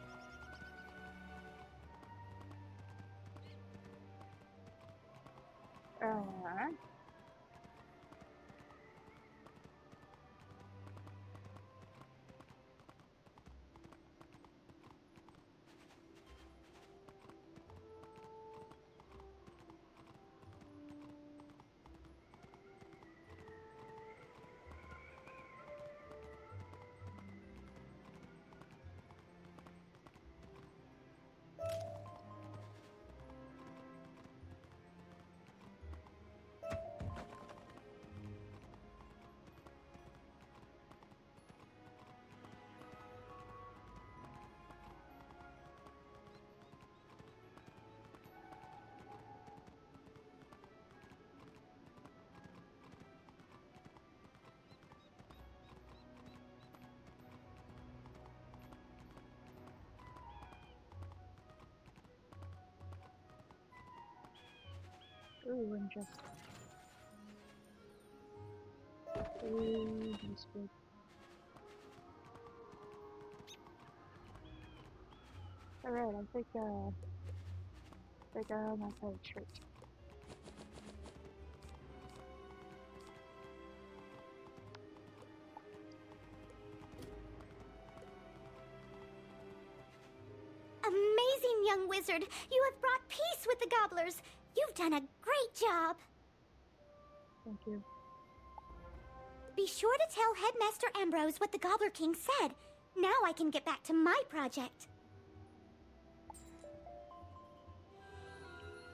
Ooh, interesting. Ooh, that's good. Alright, I think I'm not quite straight. Amazing, young wizard. You have brought peace with the gobblers. You've done a great job. Thank you. Be sure to tell Headmaster Ambrose what the Gobbler King said. Now I can get back to my project.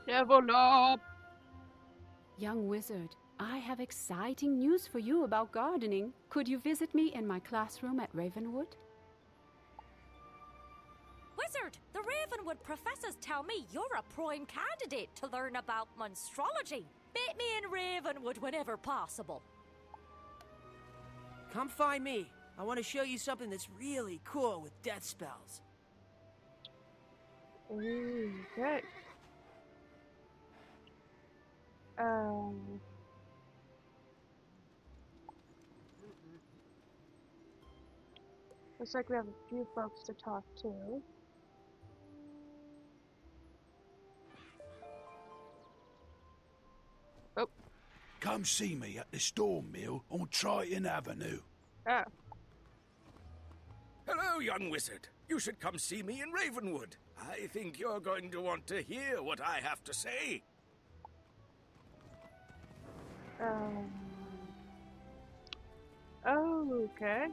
Level up! Young wizard, I have exciting news for you about gardening. Could you visit me in my classroom at Ravenwood? Wizard, the Ravenwood professors tell me you're a prime candidate to learn about monstrology. Meet me in Ravenwood whenever possible. Come find me. I want to show you something that's really cool with death spells. Ooh, good. Looks like we have a few folks to talk to. Oh. Come see me at the Storm Mill on Triton Avenue. Oh. Hello, young wizard. You should come see me in Ravenwood. I think you're going to want to hear what I have to say. Oh, okay.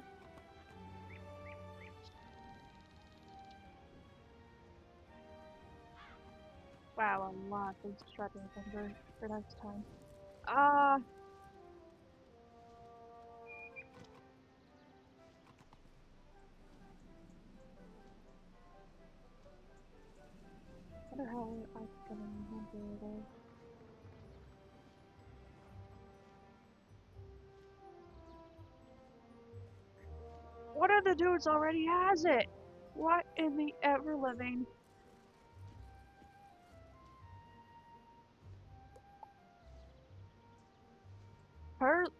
Wow, a lot of things to try to remember for next time. I wonder how I can remember it all. One of the dudes already has it! What in the ever-living?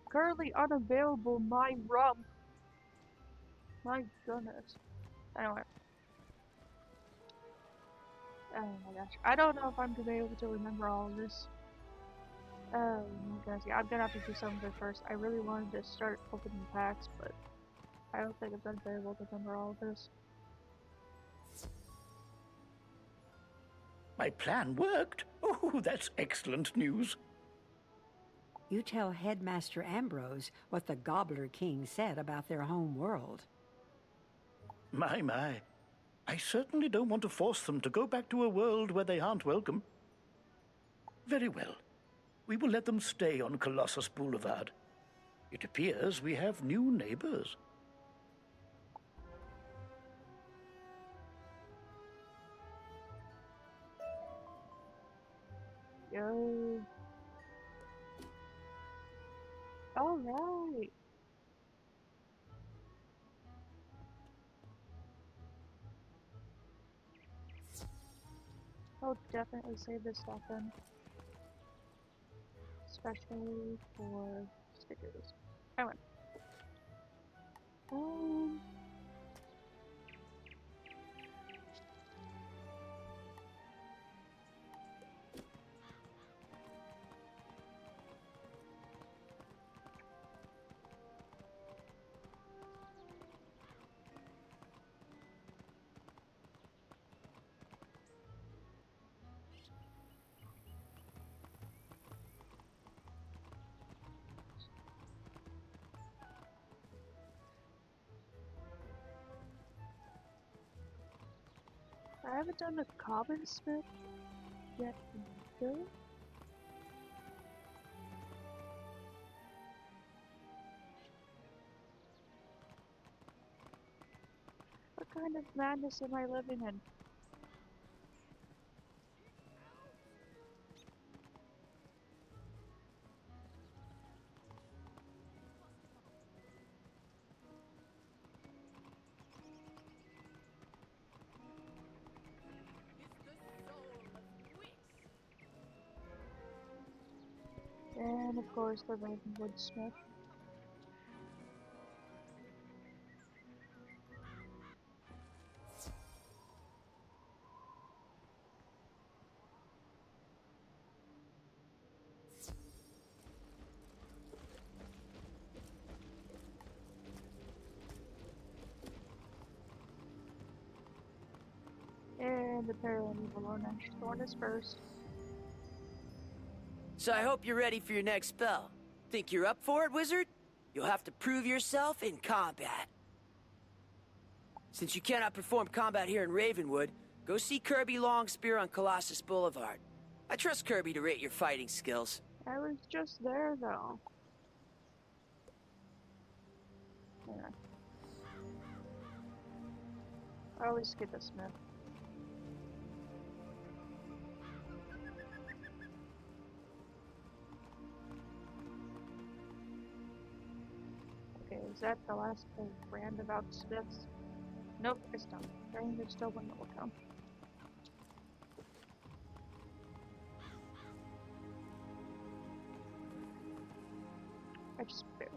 Currently unavailable, my rum. My goodness. Anyway. Oh my gosh. I don't know if I'm gonna be able to remember all of this. Oh my gosh. Yeah, I'm gonna have to do some of it first. I really wanted to start opening packs, but I don't think I'm gonna be able to remember all of this. My plan worked. Oh, that's excellent news. You tell Headmaster Ambrose what the Gobbler King said about their home world. My. I certainly don't want to force them to go back to a world where they aren't welcome. Very well. We will let them stay on Colossus Boulevard. It appears we have new neighbors. Yo. All right. I'll definitely save this stuff then. Especially for stickers. Anyway. I haven't done a Common Smith yet. Really? What kind of madness am I living in? And of course the Ravenwood Smith. And the Parallel Thorn is first. So I hope you're ready for your next spell. Think you're up for it, wizard? You'll have to prove yourself in combat. Since you cannot perform combat here in Ravenwood, go see Kirby Longspear on Colossus Boulevard. I trust Kirby to rate your fighting skills. I was just there, though. Yeah. I always skip a Smith. Okay, is that the last brand about Smiths? Nope, it's not. There's still one that will come. I just barely.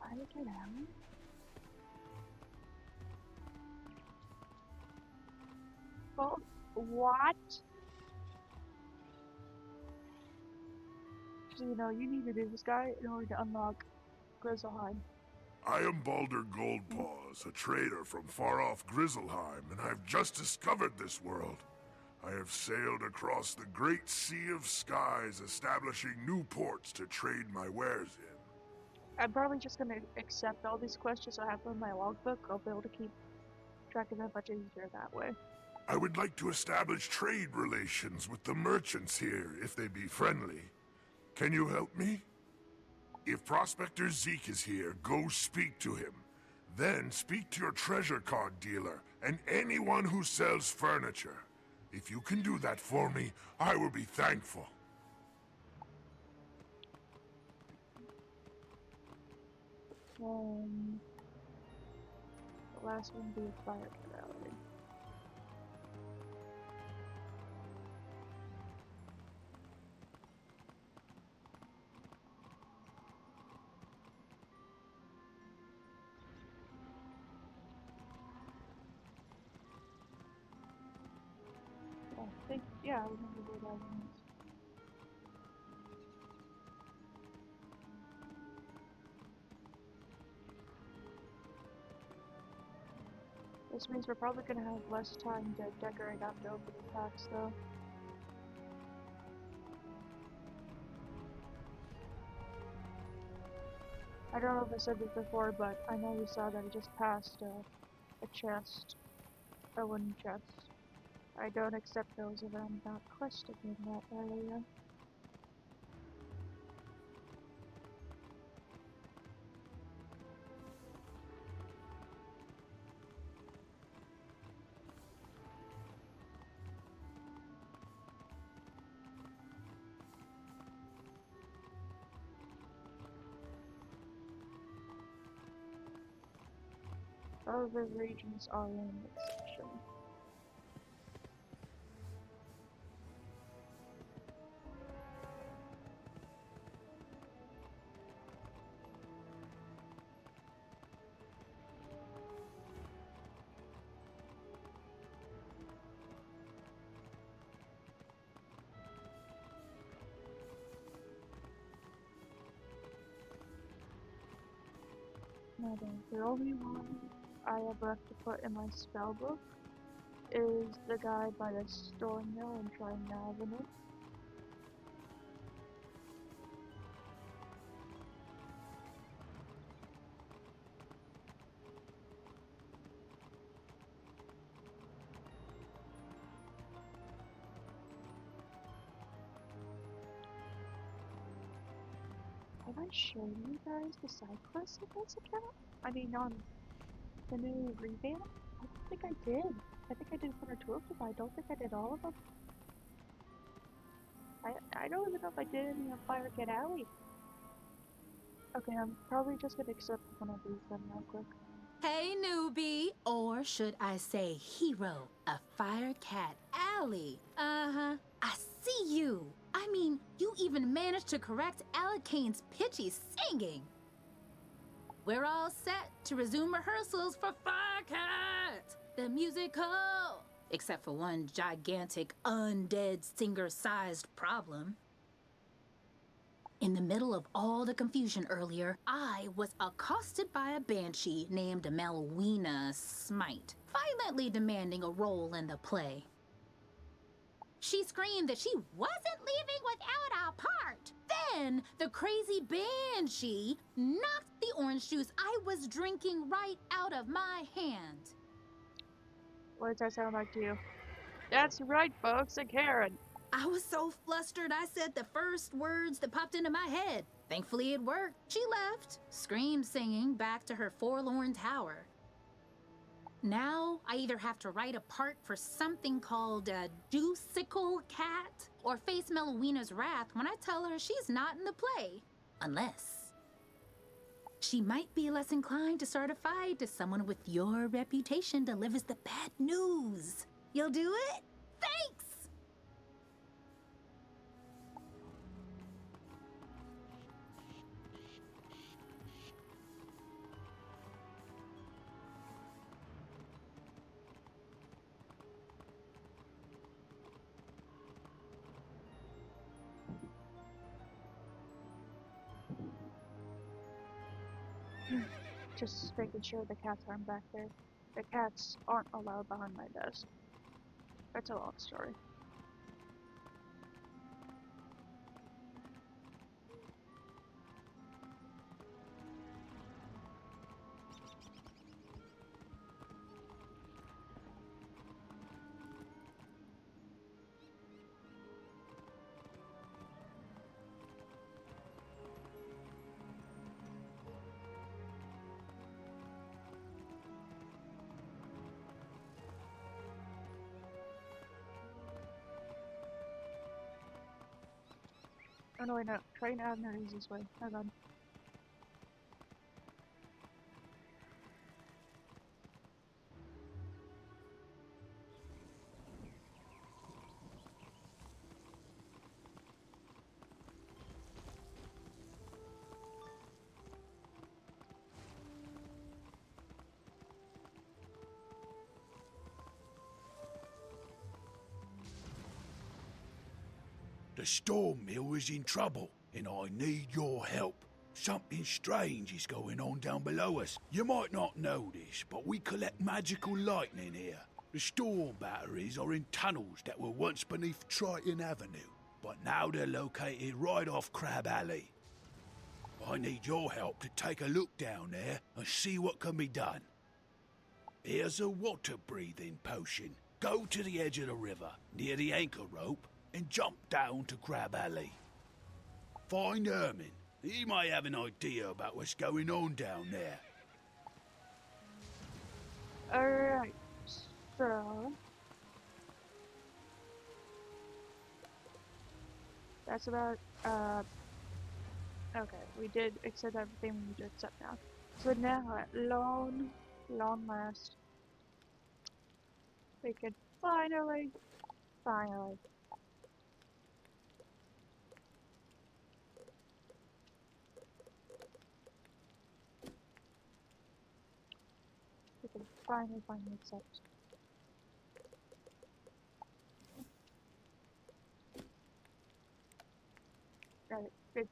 How to get out? Well, what? So, you know, you need to do this guy in order to unlock Grizzleheim. I am Baldur Goldpaws, a trader from far-off Grizzleheim, and I've just discovered this world. I have sailed across the great sea of skies, establishing new ports to trade my wares in. I'm probably just gonna accept all these questions I have in my logbook. I'll be able to keep track of them much easier that way. I would like to establish trade relations with the merchants here, if they be friendly. Can you help me? If Prospector Zeke is here, go speak to him. Then speak to your treasure card dealer and anyone who sells furniture. If you can do that for me, I will be thankful. The last one be a fire rally. I think, yeah, I remember where that one is. This means we're probably going to have less time to decorate after opening packs, though. I don't know if I said this before, but I know you saw that I just passed a chest, a wooden chest. I don't accept those if I'm not quested in that area. Other regions are in this section. Now the only one I have left to put in my spell book is the guy by the store mill in Triangle Avenue. Have I shown you guys the side quests in this account? I mean, on the new revamp? I don't think I did. I think I did one or two of them, but I don't think I did all of them. I don't even know if I did any on Fire Cat Alley. Okay, I'm probably just gonna accept one of these then real quick. Hey, newbie, or should I say hero of Fire Cat Alley. Uh-huh, I see you. I mean, you even managed to correct Alakane's pitchy singing. we're all set to resume rehearsals for Firecat, the musical. Except for one gigantic undead singer-sized problem. In the middle of all the confusion earlier, I was accosted by a banshee named Melwina Smite, violently demanding a role in the play. She screamed that she wasn't leaving without a part. Then the crazy banshee knocked the orange juice I was drinking right out of my hand. What does that sound like to you? That's right, folks, a Karen. I was so flustered I said the first words that popped into my head. Thankfully it worked. She left, scream singing back to her forlorn tower. Now I either have to write a part for something called a Juicicle Cat or face Melowina's wrath when I tell her she's not in the play. Unless she might be less inclined to start a fight if someone with your reputation delivers the bad news. You'll do it? Thanks! Just making sure the cats aren't back there. The cats aren't allowed behind my desk. That's a long story. Oh no, wait, no. Train Abner is this way. Hold on. The storm mill is in trouble, and I need your help. Something strange is going on down below us. You might not know this, but we collect magical lightning here. The storm batteries are in tunnels that were once beneath Triton Avenue, but now they're located right off Crab Alley. I need your help to take a look down there and see what can be done. Here's a water-breathing potion. Go to the edge of the river, near the anchor rope, and jump down to Crab Alley. Find Herman. He might have an idea about what's going on down there. Alright, so... that's about, okay, we did accept everything we need to accept now. So now, at long last, we can finally accept. Right, good,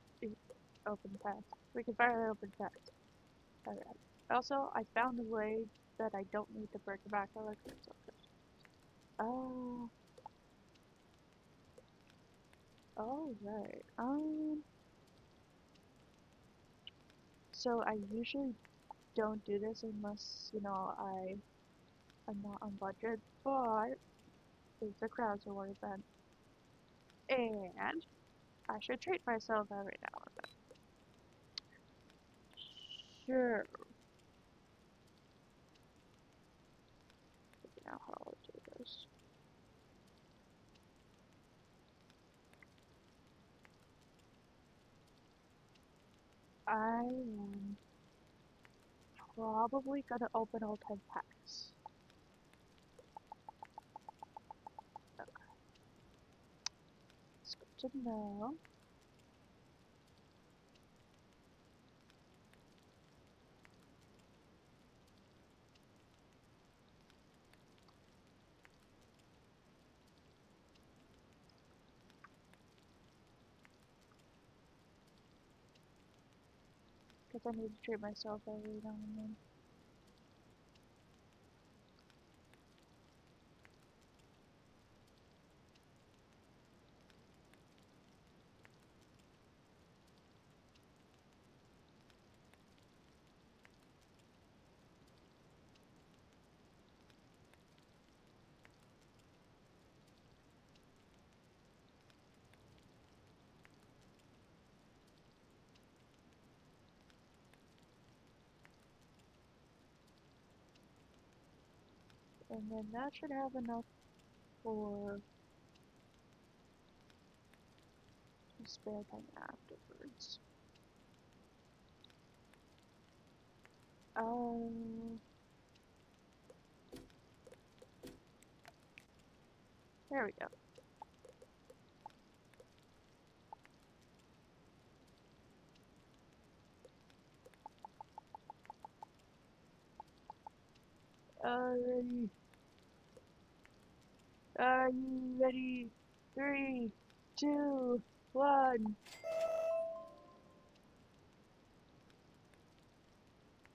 open path. We can finally open path. Alright. Also, I found a way that I don't need to break back our crystal. Oh. Alright. So I usually don't do this unless, you know, I'm not on budget, but if the crowds are worth it, and I should treat myself every now and then. Sure. Now how I'll do this. I am probably gonna open all 10 packs. Okay. It's good to know. I need to treat myself every now and then. And then that should have enough for spare time afterwards. There we go. Alrighty. Are you ready? 3, 2, 1.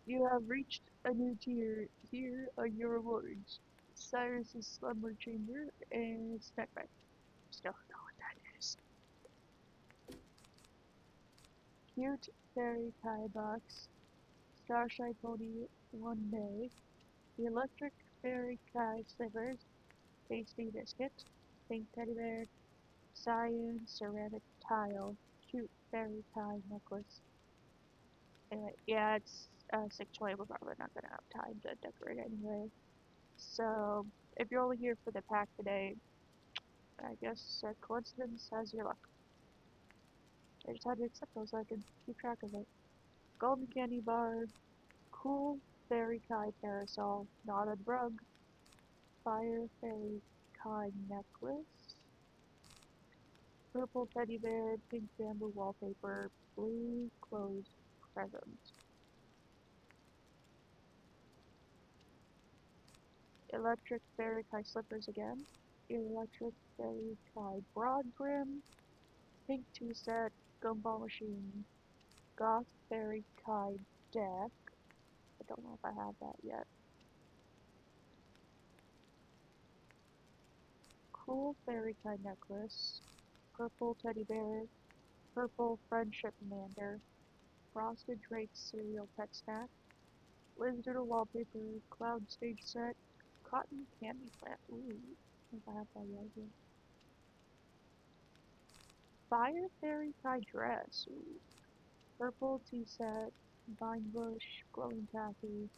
You have reached a new tier. Here are your rewards. Cyrus's slumber chamber and snack bag. Still don't know what that is. Cute fairy tie box. Starshine pony one day. The electric fairy tie slippers. Tasty biscuit. Pink teddy bear. Cyan ceramic tile. Cute fairy tie necklace. Anyway, yeah, it's 6:20. We're probably not gonna have time to decorate anyway. So, if you're only here for the pack today, I guess coincidence has your luck. I just had to accept those so I could keep track of it. Golden candy bar, cool fairy kai parasol, knotted rug, fire fairy kai necklace, purple teddy bear, pink bamboo wallpaper, blue clothes present. Electric fairy kai slippers again, electric fairy kai broad brim, pink tea set, gumball machine, goth fairy kai deck. I don't know if I have that yet. Cool fairy tie necklace, purple teddy bear, purple friendship mander, frosted drake cereal pet snack, lizard wallpaper, cloud stage set, cotton candy plant. Ooh, I think I have that yet. Fire fairy tie dress. Ooh. Purple tea set, vine bush, glowing taffy,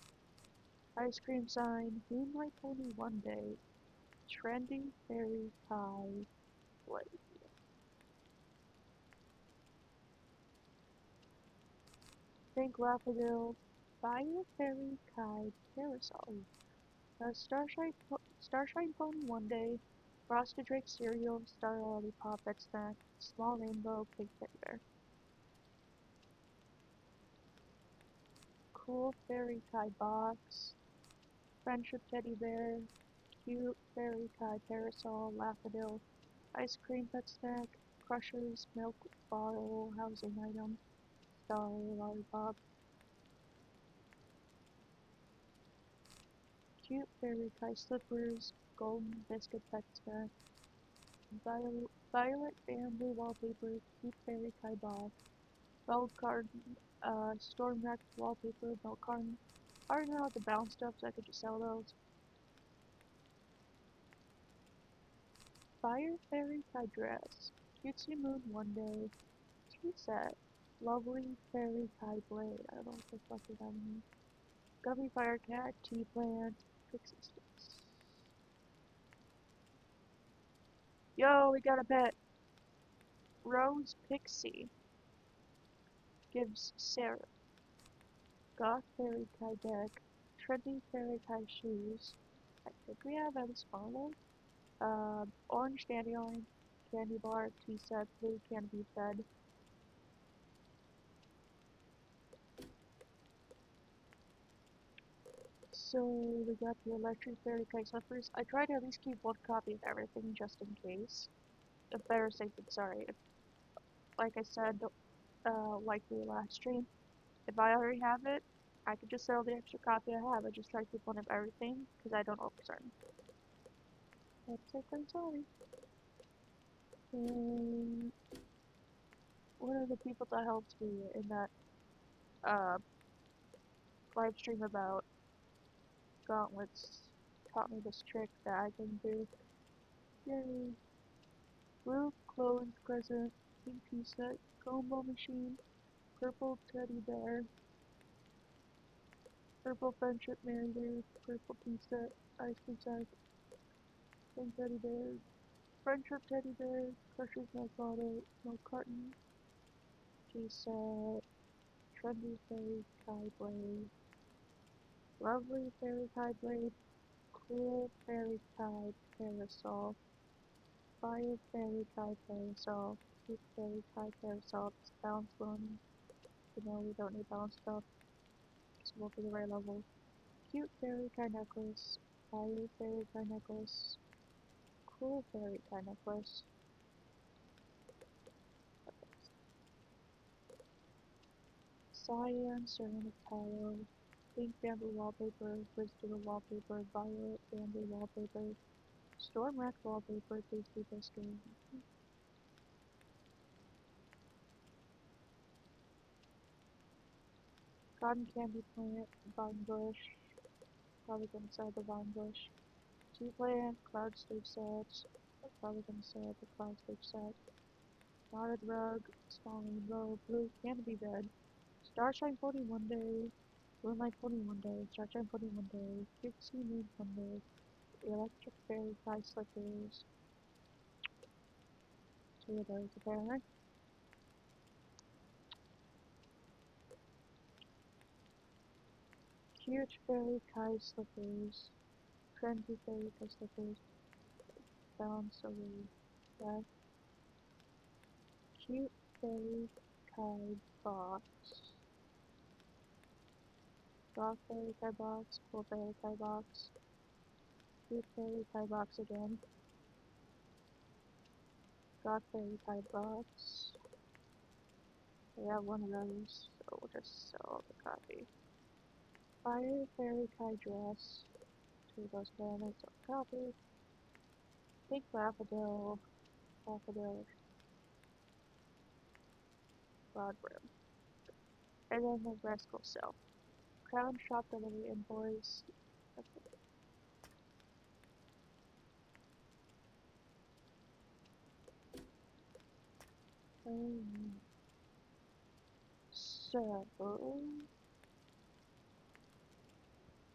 ice cream sign, moonlight pony one day, trendy fairy tie blade. Pink Laffodil, Fire Fairy Kai Parasol, Starshine Pony One Day, Frosted Drake Cereal, Star Lollipop Pet Snack, Small Rainbow Pink Teddy Bear. Cool Fairy Kai Box, Friendship Teddy Bear, Cute Fairy Kai Parasol, Laffodil, Ice Cream Pet Snack, Crushers Milk Bottle Housing Item, Star Lollipop. Cute fairy tie slippers, golden biscuit pet snack, violet bamboo wallpaper, cute fairy tie box, milk carton, storm wrecked wallpaper, milk carton. I already know how to bounce stuff, so I could just sell those. Fire fairy tie dress, cutesy moon one day, tea set, lovely fairy tie blade. I don't know what the fuck is that mean. Gummy fire cat, tea plant, pixie sticks. Yo, we got a pet. Rose Pixie gives Sarah. Goth Fairy Kai deck. Trendy Fairy Kai shoes. I think we have Alice Follow. Orange Dandelion. Candy bar. Tea set. Blue canopy bed. So we got the electric Fairy Kai slippers. I tried to at least keep one copy of everything just in case. Better safe than sorry. Like I said, like the last stream, If I already have it, I could just sell the extra copy I have. I just try to keep one of everything because I don't overturn. That's it, I'm sorry. And one of the people that helped me in that live stream about gauntlets taught me this trick that I can do. Yay! Blue clothes present, pink tea set, combo machine, purple teddy bear, purple friendship manager, purple tea set, ice cream set, pink teddy bear, friendship teddy bear, crushes my bottle, no carton, tea set, trendy fairy tie blade, lovely fairy tie blade, cool fairy tie parasol, fire fairy tie parasol, cute fairy tie parasol, balance one. You know, we don't need balance stuff, so we'll be the right level. Cute fairy tie necklace, fire fairy tie necklace, cool fairy tie necklace, cyan ceramic tile, pink bamboo wallpaper, visitor wallpaper, violet bamboo wallpaper, storm wreck wallpaper, tasty biscuit. Cotton candy plant, vine bush, probably gonna sell the vine bush. Tea plant, cloud stage set, probably gonna sell the cloud stage set. Knotted rug, small rainbow, blue canopy bed, starshine floating one day, moonlight floating one day, starshine floating one day, pixie moon one day, electric fairy tie slippers. Two of those apparently. Cute fairy tie slippers, trendy fairy tie slippers, balance away, that cute fairy tie box, rock fairy tie box, cool fairy tie box, cute fairy tie box again, rock fairy tie box. We have one of those, so we'll just sell the copy. Fire fairy tie dress, two of those banners, so copy. Pink daffodil, broad brim. And then the rest will sell. Crown shop delivery invoice. Okay. So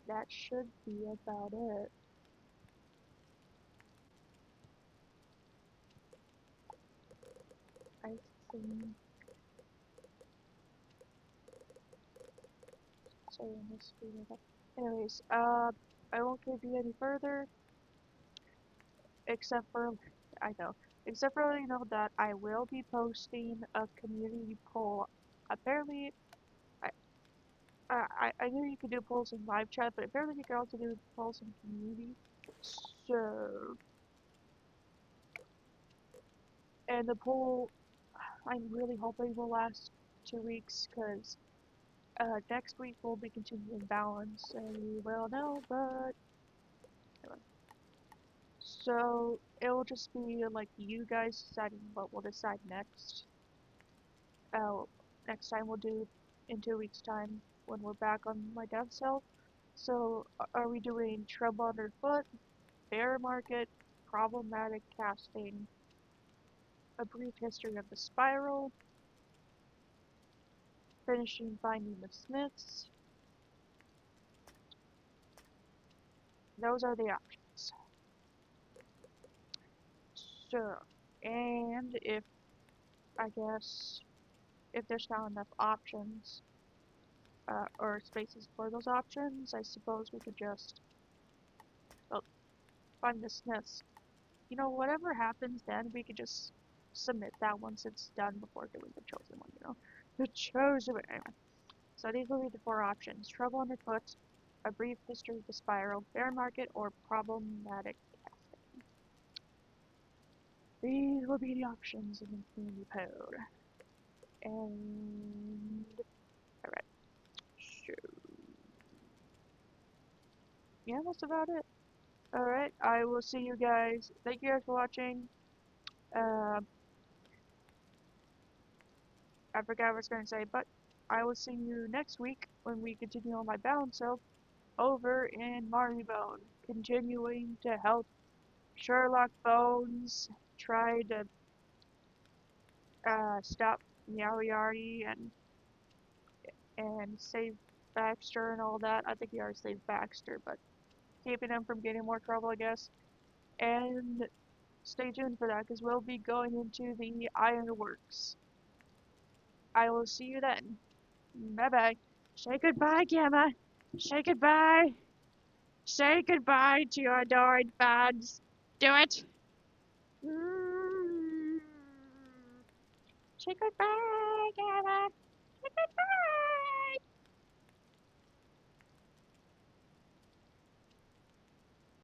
that should be about it. I think. Sorry, I missed it. Anyways, I won't give you any further, except for, I know, except for letting you know that I will be posting a community poll. Apparently, I knew you could do polls in live chat, but apparently you can also do polls in community. So, and the poll, I'm really hoping will last 2 weeks, because next week we'll be continuing balance, and you will know, but anyway. So, it will just be like you guys deciding what we'll decide next. Next time we'll do in 2 weeks' time when we're back on my dev cell. So, are we doing Trouble Underfoot, Bear Market, Problematic Casting, A Brief History of the Spiral, Finishing Finding the Smiths? Those are the options. So, and if, I guess, if there's not enough options, or spaces for those options, I suppose we could just, well, find the Smiths. You know, whatever happens then, we could just submit that once it's done before doing the chosen one, you know? The chosen one, anyway. So these will be the 4 options. Trouble Underfoot, A Brief History of the Spiral, Bear Market, or Problematic Casting. These will be the options in the community code. And, alright. yeah, that's about it. Alright, I will see you guys. Thank you guys for watching. I forgot what I was going to say, but I will see you next week when we continue on my balance help over in Marleybone, continuing to help Sherlock Bones try to stop Meowiarty and save Baxter and all that. I think he already saved Baxter, but keeping him from getting more trouble, I guess. And stay tuned for that, because we'll be going into the Ironworks. I will see you then. Bye-bye. Say goodbye, Gamma. Say goodbye. Say goodbye to your adored fans. Do it. Say goodbye, Gamma. Say goodbye.